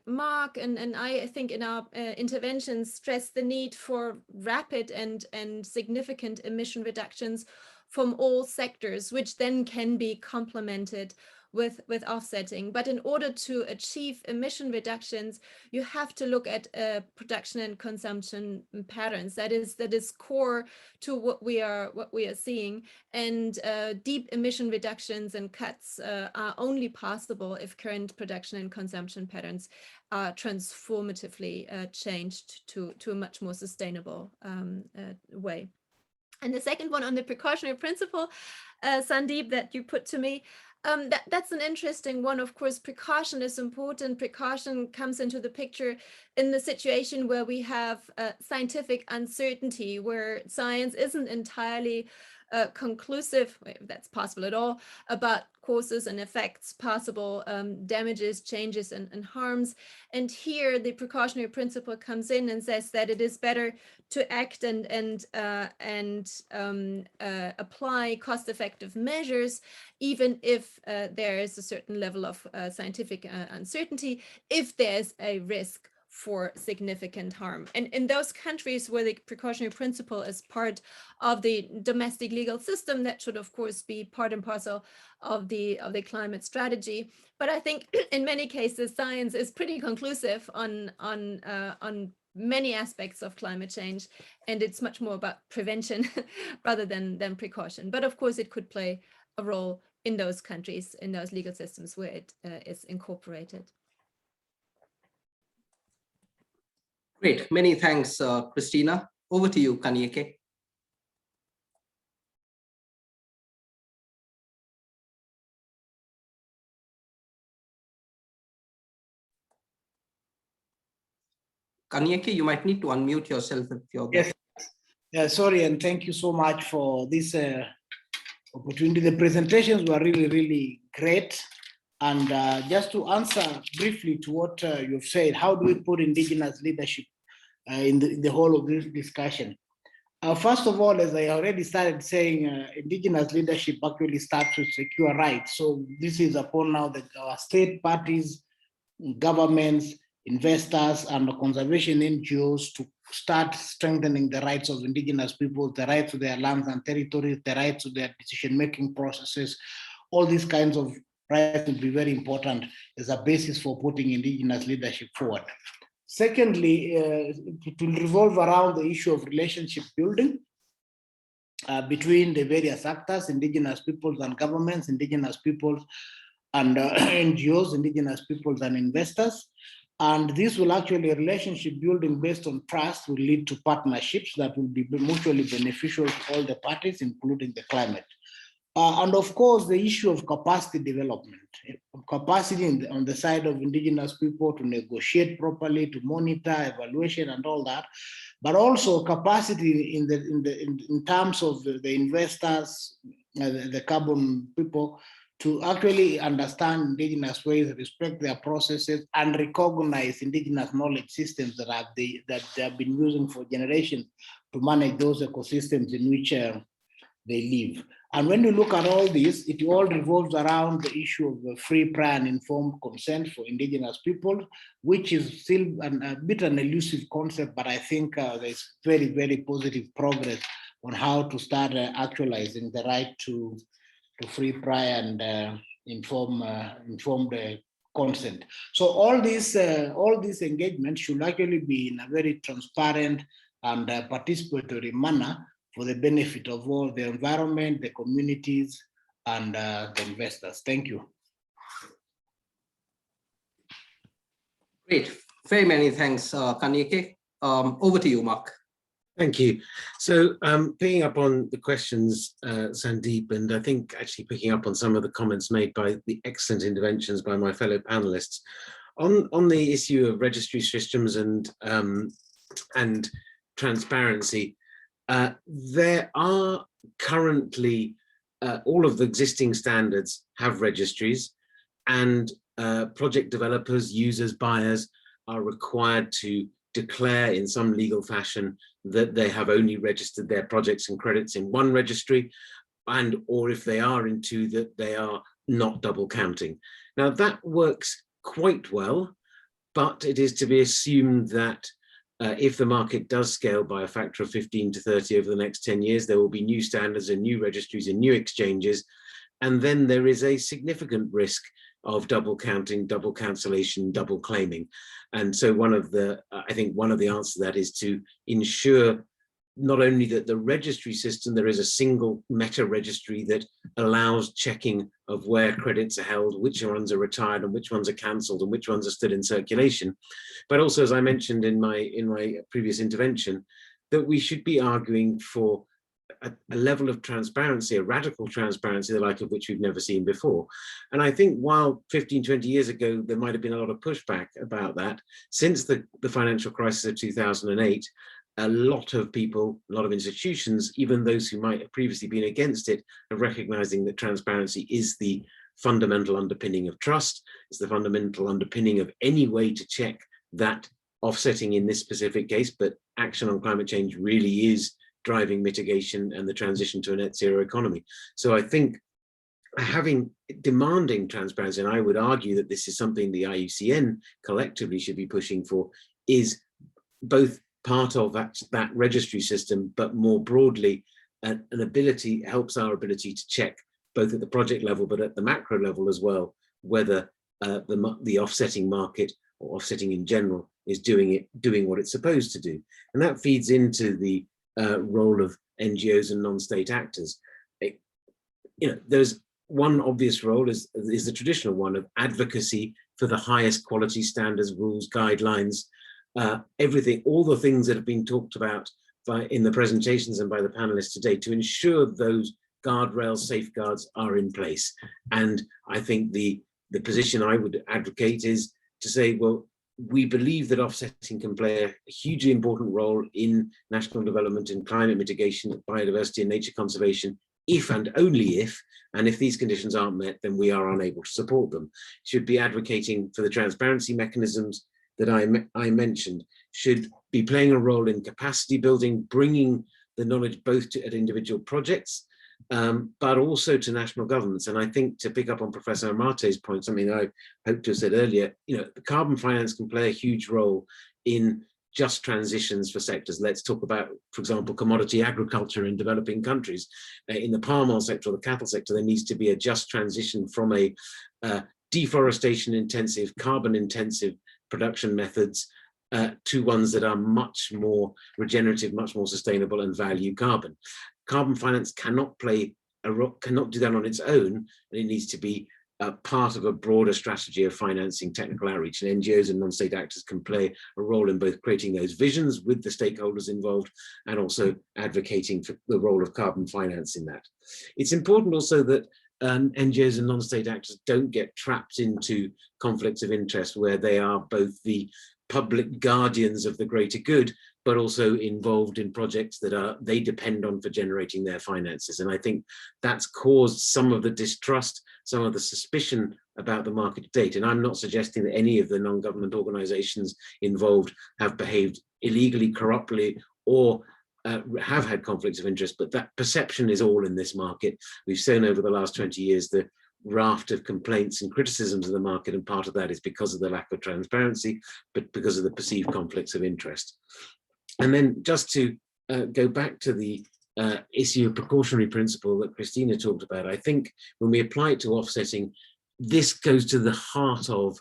Mark and I think in our interventions stress the need for rapid and significant emission reductions from all sectors, which then can be complemented with offsetting. But in order to achieve emission reductions, you have to look at production and consumption patterns. That is core to what we are seeing. And deep emission reductions and cuts are only possible if current production and consumption patterns are transformatively changed to a much more sustainable way. And the second one on the precautionary principle, Sandeep, that you put to me, that's an interesting one. Of course, precaution is important. Precaution comes into the picture in the situation where we have scientific uncertainty, where science isn't entirely conclusive, if that's possible at all, about causes and effects, possible damages, changes, and harms. And here the precautionary principle comes in and says that it is better to act and apply cost-effective measures, even if there is a certain level of scientific uncertainty, if there's a risk for significant harm. And in those countries where the precautionary principle is part of the domestic legal system, that should of course be part and parcel of the climate strategy. But I think in many cases, science is pretty conclusive on many aspects of climate change, and it's much more about prevention rather than precaution. But of course, it could play a role in those countries, in those legal systems where it is incorporated. Great, many thanks, Christina. Over to you, Kanyeke. Kanyeke, you might need to unmute yourself if you're there. Yes. Yeah, sorry, and thank you so much for this opportunity. The presentations were really, really great. And just to answer briefly to what you've said, how do we put indigenous leadership in the whole of this discussion? First of all, as I already started saying, indigenous leadership actually starts with secure rights. So this is upon now that our state parties, governments, investors, and conservation NGOs to start strengthening the rights of indigenous peoples, the rights to their lands and territories, the rights to their decision-making processes. All these kinds of rights will be very important as a basis for putting indigenous leadership forward. Secondly, it will revolve around the issue of relationship building between the various actors, indigenous peoples and governments, indigenous peoples and NGOs, indigenous peoples and investors. And this will actually, relationship building based on trust will lead to partnerships that will be mutually beneficial to all the parties, including the climate. And of course, the issue of capacity development, capacity on the side of indigenous people to negotiate properly, to monitor, evaluation, and all that, but also capacity in terms of the investors, the carbon people, to actually understand indigenous ways, respect their processes, and recognize indigenous knowledge systems that they have been using for generations to manage those ecosystems in which they live. And when you look at all this, it all revolves around the issue of the free, prior, and informed consent for indigenous people, which is still a bit an elusive concept, but I think there's very, very positive progress on how to start actualizing the right to free, prior, and informed consent. So all these engagements should actually be in a very transparent and participatory manner for the benefit of all the environment, the communities, and the investors. Thank you. Great. Very many thanks, Kanyeke. Over to you, Mark. Thank you. So picking up on the questions, Sandeep, and I think actually picking up on some of the comments made by the excellent interventions by my fellow panelists on the issue of registry systems and transparency. There are currently all of the existing standards have registries, and project developers, users, buyers are required to declare in some legal fashion that they have only registered their projects and credits in one registry, and or if they are in two, that they are not double counting. Now that works quite well, but it is to be assumed that if the market does scale by a factor of 15 to 30 over the next 10 years, there will be new standards and new registries and new exchanges. And then there is a significant risk of double counting, double cancellation, double claiming. And so I think one of the answers to that is to ensure not only that the registry system, there is a single meta registry that allows checking of where credits are held, which ones are retired and which ones are cancelled and which ones are still in circulation. But also, as I mentioned in my previous intervention, that we should be arguing for a level of transparency, a radical transparency, the like of which we've never seen before. And I think while 15, 20 years ago, there might have been a lot of pushback about that, since the financial crisis of 2008, a lot of people, a lot of institutions, even those who might have previously been against it, are recognizing that transparency is the fundamental underpinning of trust. It's the fundamental underpinning of any way to check that offsetting in this specific case, but action on climate change really is driving mitigation and the transition to a net zero economy. So I think demanding transparency, and I would argue that this is something the IUCN collectively should be pushing for, is both part of that registry system, but more broadly, an ability helps our ability to check both at the project level, but at the macro level as well, whether the offsetting market or offsetting in general is doing what it's supposed to do. And that feeds into the role of NGOs and non-state actors. There's one obvious role is the traditional one of advocacy for the highest quality standards, rules, guidelines, everything, all the things that have been talked about in the presentations and by the panelists today, to ensure those guardrails, safeguards are in place. And I think the position I would advocate is to say, well, we believe that offsetting can play a hugely important role in national development, in climate mitigation, biodiversity and nature conservation, if and only if, and if these conditions aren't met, then we are unable to support them. Should be advocating for the transparency mechanisms that I mentioned, should be playing a role in capacity building, bringing the knowledge both at individual projects, but also to national governments. And I think, to pick up on Professor Amate's point, something I hoped to have said earlier, the carbon finance can play a huge role in just transitions for sectors. Let's talk about, for example, commodity agriculture in developing countries. In the palm oil sector or the cattle sector, there needs to be a just transition from a deforestation intensive, carbon intensive production methods to ones that are much more regenerative, much more sustainable and value carbon. Carbon finance cannot do that on its own, and it needs to be part of a broader strategy of financing technical outreach, and NGOs and non-state actors can play a role in both creating those visions with the stakeholders involved and also advocating for the role of carbon finance in that. It's important also that NGOs and non-state actors don't get trapped into conflicts of interest where they are both the public guardians of the greater good, but also involved in projects that they depend on for generating their finances. And I think that's caused some of the distrust, some of the suspicion about the market to date. And I'm not suggesting that any of the non-government organizations involved have behaved illegally, corruptly, or have had conflicts of interest, but that perception is all in this market. We've seen over the last 20 years the raft of complaints and criticisms of the market, and part of that is because of the lack of transparency, but because of the perceived conflicts of interest. And then just to go back to the issue of precautionary principle that Christina talked about, I think when we apply it to offsetting, this goes to the heart of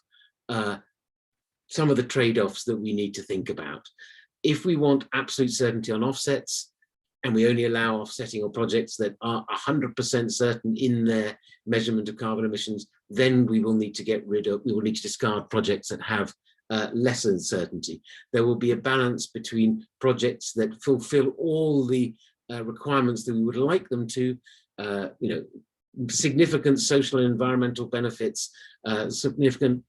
some of the trade-offs that we need to think about. If we want absolute certainty on offsets, and we only allow offsetting or projects that are 100% certain in their measurement of carbon emissions, then we will need to discard projects that have lesser certainty. There will be a balance between projects that fulfill all the requirements that we would like them to, significant social and environmental benefits, significant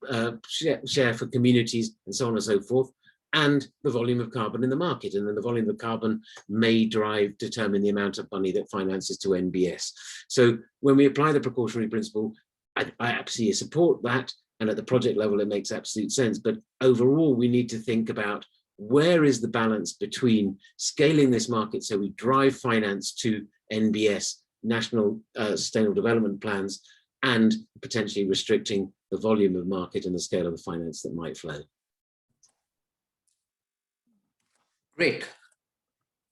share for communities, and so on and so forth, and the volume of carbon in the market. And then the volume of carbon may determine the amount of money that finances to NBS. So when we apply the precautionary principle, I absolutely support that. And at the project level, it makes absolute sense. But overall, we need to think about where is the balance between scaling this market so we drive finance to NBS, National Sustainable Development Plans, and potentially restricting the volume of market and the scale of the finance that might flow. Great.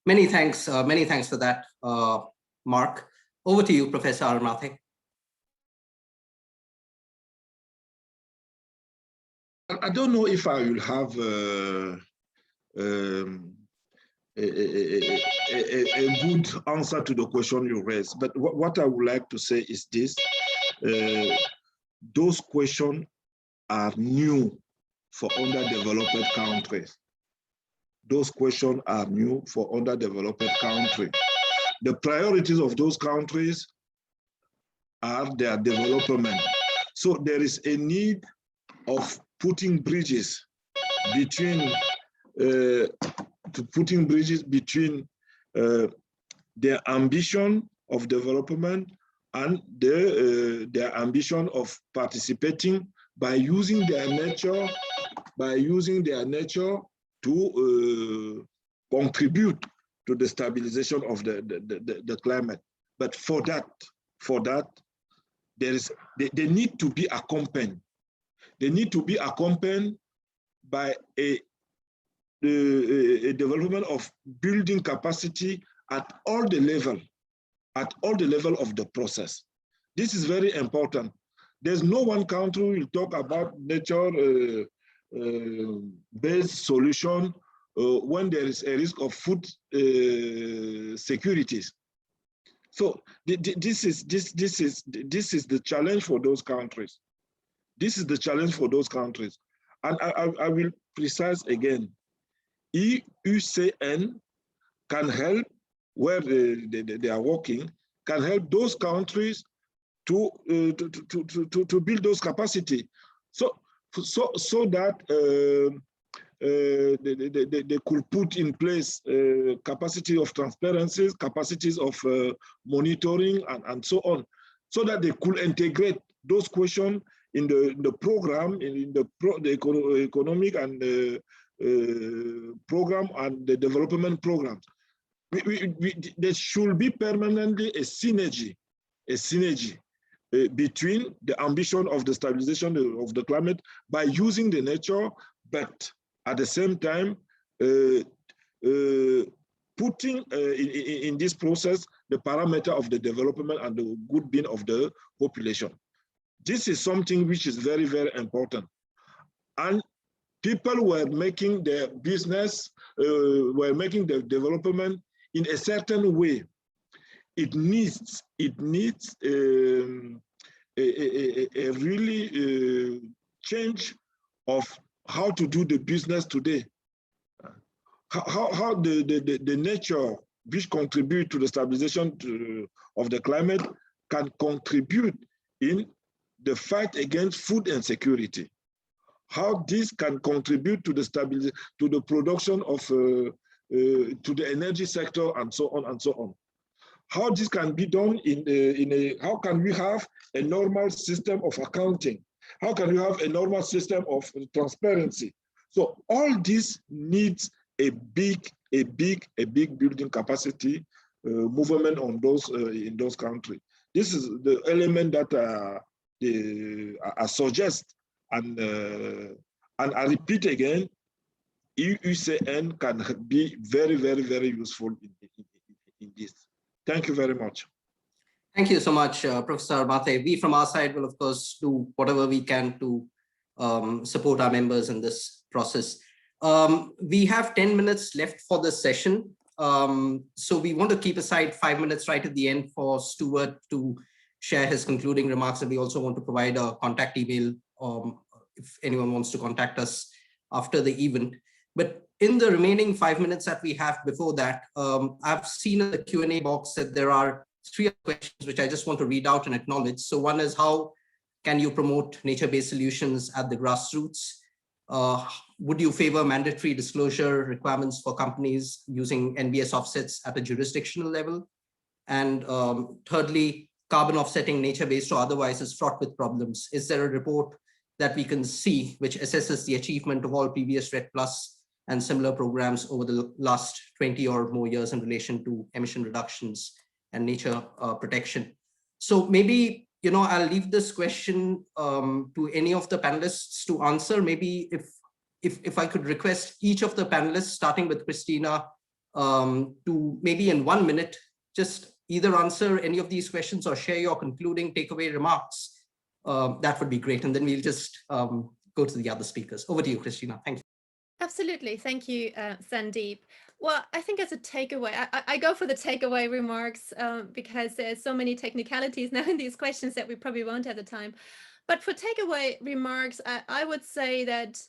Many thanks for that, Mark. Over to you, Professor Amate. I don't know if I will have a good answer to the question you raised, but what I would like to say is this: those questions are new for underdeveloped countries. Those questions are new for underdeveloped countries. The priorities of those countries are their development. So there is a need of putting bridges between their ambition of development and their ambition of participating by using their nature, to contribute to the stabilization of the climate. But for that, they need to be accompanied. They need to be accompanied by a development of building capacity at all the level of the process. This is very important. There's no one country will talk about nature based solution when there is a risk of food securities. So this is the challenge for those countries. This is the challenge for those countries. And I will precise again, IUCN can help where they are working, can help those countries to build those capacity. So so that they could put in place capacity of transparencies, capacities of monitoring, and so on, so that they could integrate those questions in the program, in the economic and program and the development programs. There should be permanently a synergy between the ambition of the stabilization of the climate by using the nature, but at the same time putting in this process the parameter of the development and the good being of the population. This is something which is very, very important. And people were making their business, were making the development in a certain way. It needs a really change of how to do the business today. How the nature which contribute to the stabilization of the climate can contribute in the fight against food insecurity. How this can contribute to the stability, to the production of, to the energy sector, and so on and so on. How this can be done how can we have a normal system of accounting? How can we have a normal system of transparency? So all this needs a big building capacity movement on those in those countries. This is the element that I suggest, and I repeat again, IUCN can be very, very, very useful in this. Thank you very much. Thank you so much, Professor Mathe. We from our side will, of course, do whatever we can to support our members in this process. We have 10 minutes left for this session. So we want to keep aside 5 minutes right at the end for Stuart to share his concluding remarks. And we also want to provide a contact email if anyone wants to contact us after the event. But in the remaining 5 minutes that we have before that, I've seen in the Q&A box that there are 3 questions which I just want to read out and acknowledge. So one is, how can you promote nature-based solutions at the grassroots? Would you favor mandatory disclosure requirements for companies using NBS offsets at a jurisdictional level? And thirdly, carbon offsetting, nature-based or otherwise, is fraught with problems. Is there a report that we can see which assesses the achievement of all previous REDD+ and similar programs over the last 20 or more years in relation to emission reductions and nature protection? So maybe, I'll leave this question to any of the panelists to answer. Maybe if I could request each of the panelists, starting with Christina, to maybe in 1 minute, just either answer any of these questions or share your concluding takeaway remarks. That would be great. And then we'll just go to the other speakers. Over to you, Christina. Thank you. Absolutely. Thank you, Sandeep. Well, I think as a takeaway, I go for the takeaway remarks because there's so many technicalities now in these questions that we probably won't have the time. But for takeaway remarks, I would say that,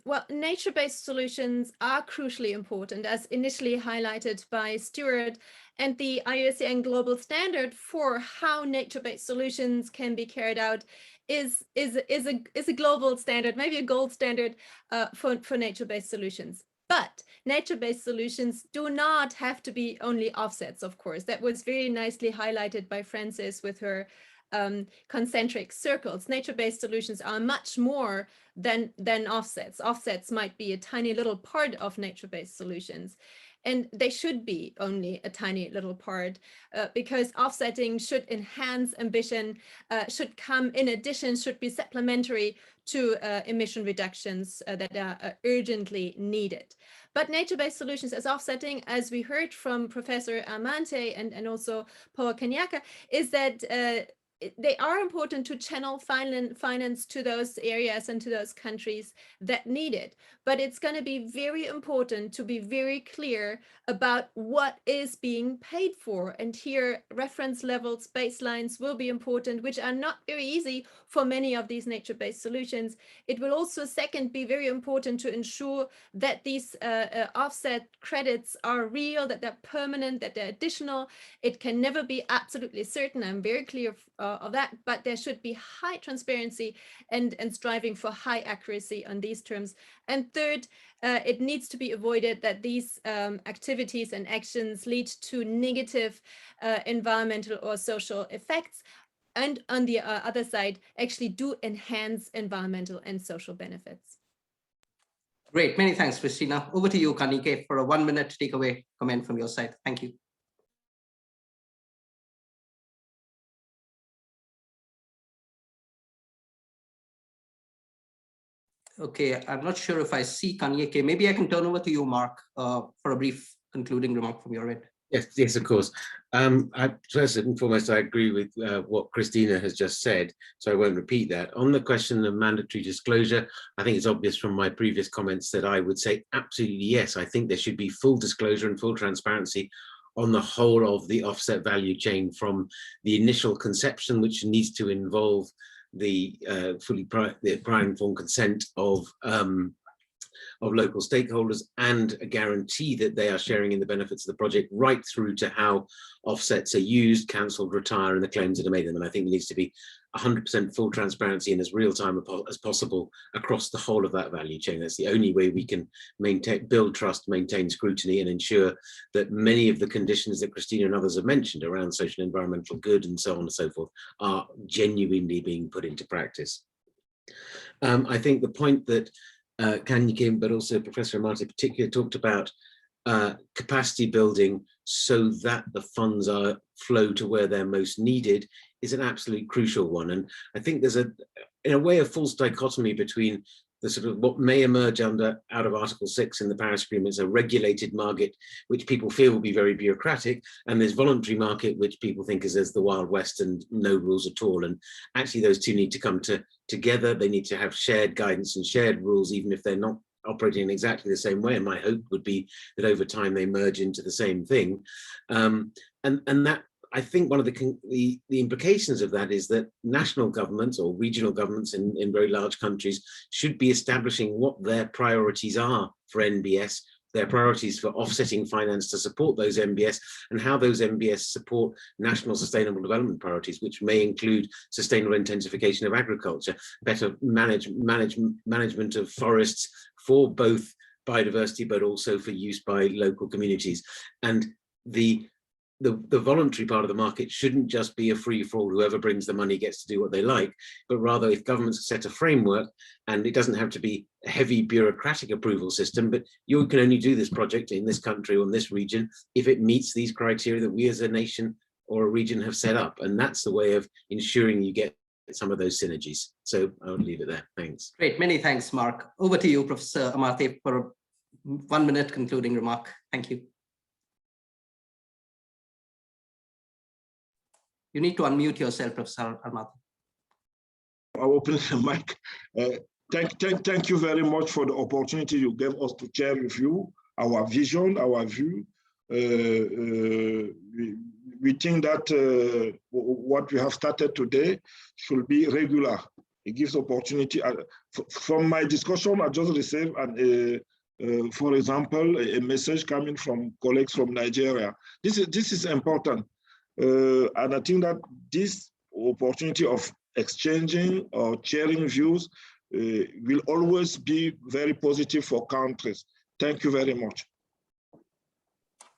well, nature-based solutions are crucially important, as initially highlighted by Stuart, and the IUCN global standard for how nature-based solutions can be carried out is a global standard, maybe a gold standard for nature-based solutions. But nature-based solutions do not have to be only offsets, of course. That was very nicely highlighted by Frances with her concentric circles. Nature-based solutions are much more than offsets. Offsets might be a tiny little part of nature-based solutions. And they should be only a tiny little part because offsetting should enhance ambition, should come in addition, should be supplementary to emission reductions that are urgently needed. But nature-based solutions as offsetting, as we heard from Professor Amante and also Paul Kenyaka, is that they are important to channel finance to those areas and to those countries that need it. But it's going to be very important to be very clear about what is being paid for. And here, reference levels, baselines will be important, which are not very easy for many of these nature-based solutions. It will also, second, be very important to ensure that these offset credits are real, that they're permanent, that they're additional. It can never be absolutely certain. I'm very clear of that, but there should be high transparency and striving for high accuracy on these terms. And third, it needs to be avoided that these activities and actions lead to negative environmental or social effects, and on the other side, actually do enhance environmental and social benefits. Great, many thanks, Christina. Over to you, Kanike, for a 1-minute takeaway comment from your side. Thank you. Okay, I'm not sure if I see Kanike. Maybe I can turn over to you, Mark, for a brief concluding remark from your end. Yes, of course. First and foremost, I agree with what Christina has just said, so I won't repeat that. On the question of mandatory disclosure, I think it's obvious from my previous comments that I would say absolutely yes. I think there should be full disclosure and full transparency on the whole of the offset value chain, from the initial conception, which needs to involve the prior informed consent of local stakeholders and a guarantee that they are sharing in the benefits of the project, right through to how offsets are used, cancelled, retire, and the claims that are made. And I think there needs to be 100% full transparency and as real time as possible across the whole of that value chain. That's the only way we can build trust, maintain scrutiny, and ensure that many of the conditions that Christina and others have mentioned around social and environmental good and so on and so forth are genuinely being put into practice. I think the point that Kanike, but also Professor Amate particularly talked about capacity building so that the funds flow to where they're most needed is an absolutely crucial one. And I think there's in a way, a false dichotomy between the sort of what may emerge out of Article 6 in the Paris Agreement is a regulated market, which people feel will be very bureaucratic, and this voluntary market, which people think is as the Wild West and no rules at all. And actually those two need to come together. They need to have shared guidance and shared rules, even if they're not operating in exactly the same way. And my hope would be that over time they merge into the same thing. And that, I think one of the implications of that is that national governments or regional governments in very large countries should be establishing what their priorities are for NBS, their priorities for offsetting finance to support those NBS, and how those NBS support national sustainable development priorities, which may include sustainable intensification of agriculture, better management of forests for both biodiversity, but also for use by local communities. And the voluntary part of the market shouldn't just be a free-for-all, whoever brings the money gets to do what they like, but rather if governments set a framework, and it doesn't have to be a heavy bureaucratic approval system, but you can only do this project in this country or in this region if it meets these criteria that we as a nation or a region have set up. And that's the way of ensuring you get some of those synergies. So I would leave it there. Thanks. Great, many thanks, Mark. Over to you, Professor Amate, for a 1-minute concluding remark. Thank you. You need to unmute yourself, Professor Amate. I'll open the mic. Thank you very much for the opportunity you gave us to share with you our vision, our view. We think that what we have started today should be regular. It gives opportunity. From my discussion, I just received, for example, a message coming from colleagues from Nigeria. This is important. And I think that this opportunity of exchanging or sharing views will always be very positive for countries. Thank you very much.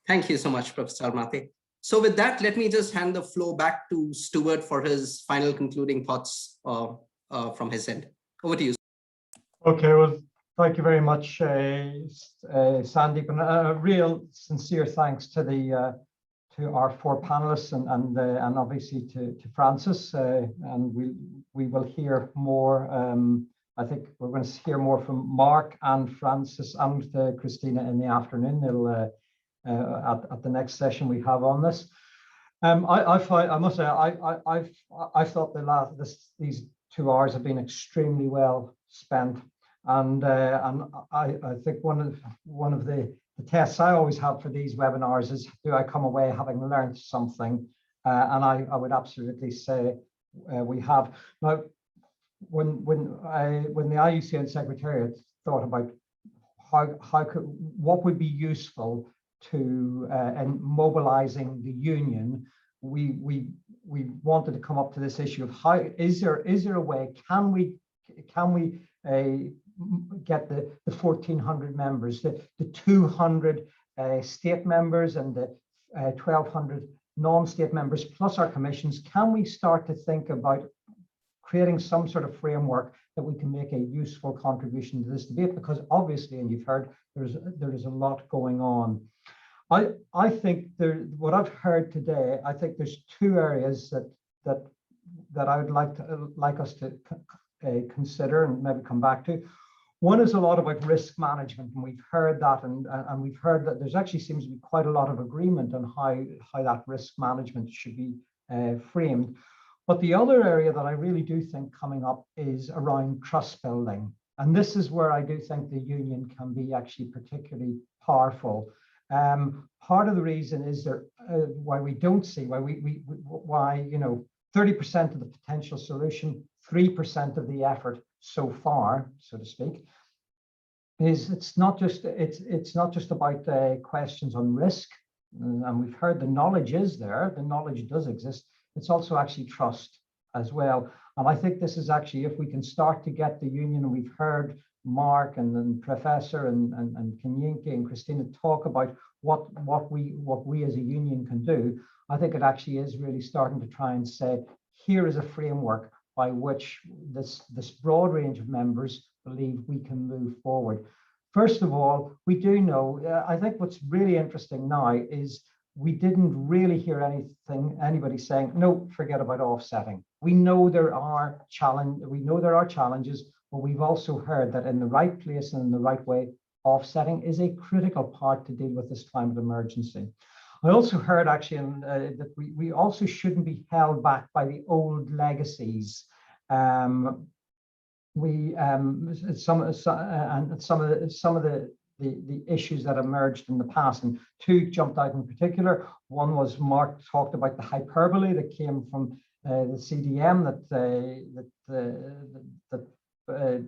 Thank you so much, Professor Amate. So with that, let me just hand the floor back to Stuart for his final concluding thoughts from his end. Over to you. Okay, well, thank you very much, Sandeep, and a real sincere thanks to our four panelists and obviously to Francis. And we will hear more. I think we're going to hear more from Mark and Francis and Christina in the afternoon. It'll at the next session we have on this. I must say I thought these 2 hours have been extremely well spent, and I think one of the tests I always have for these webinars is, do I come away having learned something? And I would absolutely say we have. Now, when the IUCN Secretariat thought about what would be useful to in mobilizing the union, we we wanted to come up to this issue of how is there a way, can we get the 1,400 members, the 200 state members and the 1,200 non-state members plus our commissions, can we start to think about creating some sort of framework that we can make a useful contribution to this debate? Because obviously, and you've heard, there is a lot going on. I think what I've heard today, I think there's two areas that I would like us to consider and maybe come back to. One is a lot about risk management, and we've heard that, and we've heard that there's actually seems to be quite a lot of agreement on how that risk management should be framed. But the other area that I really do think coming up is around trust building. And this is where I do think the union can be actually particularly powerful. Part of the reason is why we don't see, why 30% of the potential solution, 3% of the effort so far, so to speak, is it's not just about the questions on risk. And we've heard the knowledge is there, the knowledge does exist. It's also actually trust as well. And I think this is actually, if we can start to get the union, and we've heard Mark and then Professor and Kenyinke and Christina talk about what we as a union can do. I think it actually is really starting to try and say, here is a framework by which this broad range of members believe we can move forward. First of all, we do know, I think what's really interesting now is we didn't really hear anybody saying, no, forget about offsetting. We know there are challenges, but we've also heard that in the right place and in the right way, offsetting is a critical part to deal with this climate emergency. I also heard actually that we also shouldn't be held back by the old legacies. Some of the issues that emerged in the past, and two jumped out in particular. One was Mark talked about the hyperbole that came from the CDM that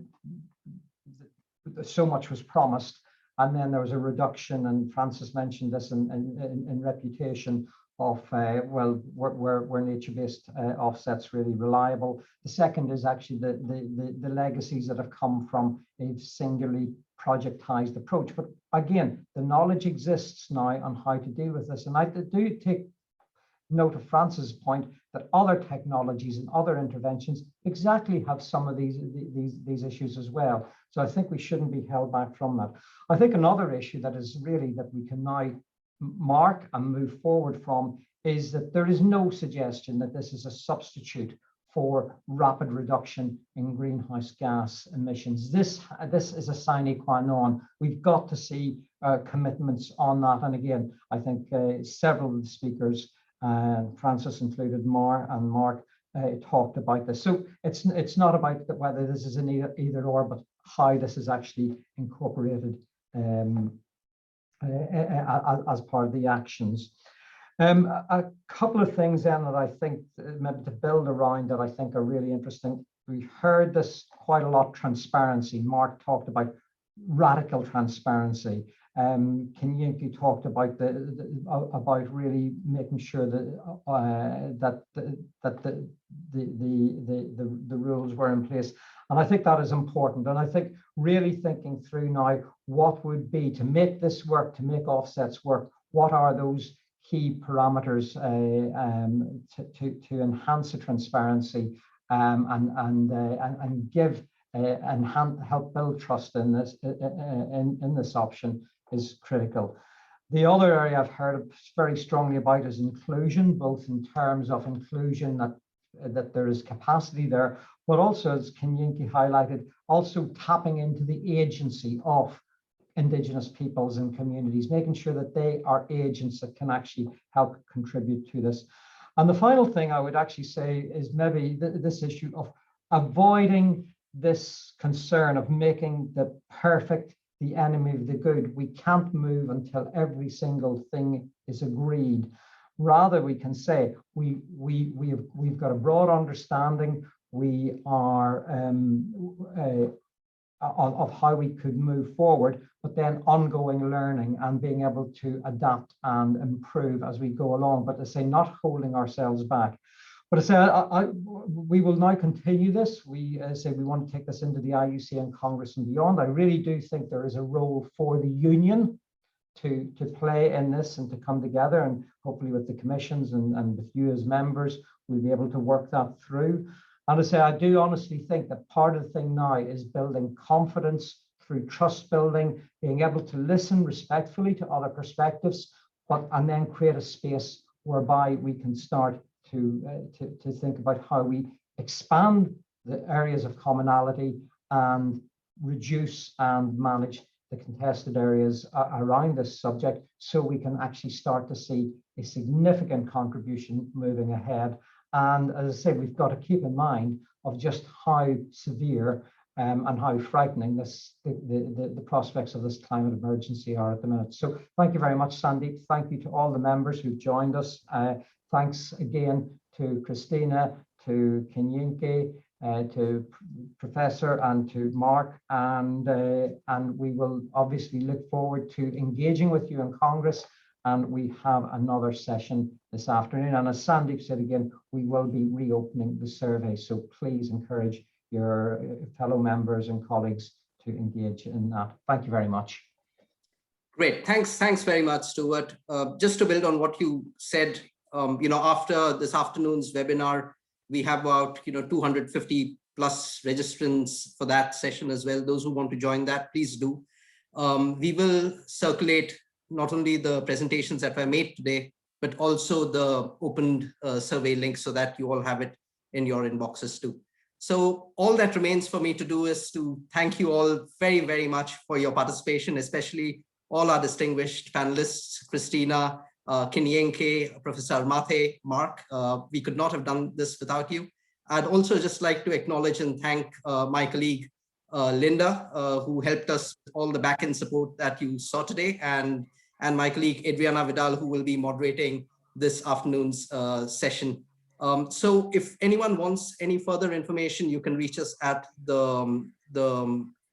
so much was promised, and then there was a reduction, and Francis mentioned this in reputation of were nature-based offsets really reliable. The second is actually the legacies that have come from a singularly projectized approach. But again, the knowledge exists now on how to deal with this, and I do take note of Francis's point that other technologies and other interventions exactly have some of these issues as well. So I think we shouldn't be held back from that. I think another issue that is really that we can now mark and move forward from is that there is no suggestion that this is a substitute for rapid reduction in greenhouse gas emissions. This is a sine qua non. We've got to see commitments on that. And again, I think several of the speakers, Francis included, Mark talked about this. So it's not about whether this is an either or, but how this is actually incorporated as part of the actions. A couple of things then that I think maybe to build around that I think are really interesting. We've heard this quite a lot, transparency. Mark talked about radical transparency. Kenyinke talked about about really making sure that the rules were in place, and I think that is important. And I think really thinking through now what would be to make this work, to make offsets work. What are those key parameters to enhance the transparency and give and help build trust in this option is critical. The other area I've heard very strongly about is inclusion, both in terms of inclusion that there is capacity there, but also, as Kenyinke highlighted, also tapping into the agency of Indigenous peoples and communities, making sure that they are agents that can actually help contribute to this. And the final thing I would actually say is maybe this issue of avoiding this concern of making the perfect the enemy of the good. We can't move until every single thing is agreed. Rather, we can say we've got a broad understanding. We are of how we could move forward, but then ongoing learning and being able to adapt and improve as we go along, but to say not holding ourselves back. But I say we will now continue this. We say we want to take this into the IUCN Congress and beyond. I really do think there is a role for the union to play in this and to come together, and hopefully with the commissions and with you as members, we'll be able to work that through. And I say I do honestly think that part of the thing now is building confidence through trust building, being able to listen respectfully to other perspectives, and then create a space whereby we can start to think about how we expand the areas of commonality and reduce and manage the contested areas around this subject, so we can actually start to see a significant contribution moving ahead. And as I say, we've got to keep in mind of just how severe and how frightening the prospects of this climate emergency are at the minute. So thank you very much, Sandeep. Thank you to all the members who've joined us. Thanks again to Christina, to Kenyinke, to Professor, and to Mark. And we will obviously look forward to engaging with you in Congress. And we have another session this afternoon. And as Sandeep said again, we will be reopening the survey. So please encourage your fellow members and colleagues to engage in that. Thank you very much. Great, thanks very much, Stuart. Just to build on what you said, after this afternoon's webinar, we have about 250 plus registrants for that session as well. Those who want to join that, please do. We will circulate not only the presentations that were made today, but also the opened survey link so that you all have it in your inboxes too. So all that remains for me to do is to thank you all very, very much for your participation, especially all our distinguished panelists, Christina, Kenyinke, Professor Mathe, Mark. We could not have done this without you. I'd also just like to acknowledge and thank my colleague, Linda, who helped us with all the back-end support that you saw today, and my colleague, Adriana Vidal, who will be moderating this afternoon's session. So if anyone wants any further information, you can reach us at the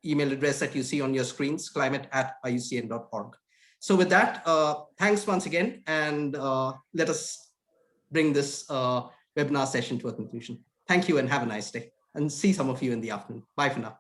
email address that you see on your screens, climate@iucn.org. So with that, thanks once again, and let us bring this webinar session to a conclusion. Thank you and have a nice day, and see some of you in the afternoon. Bye for now.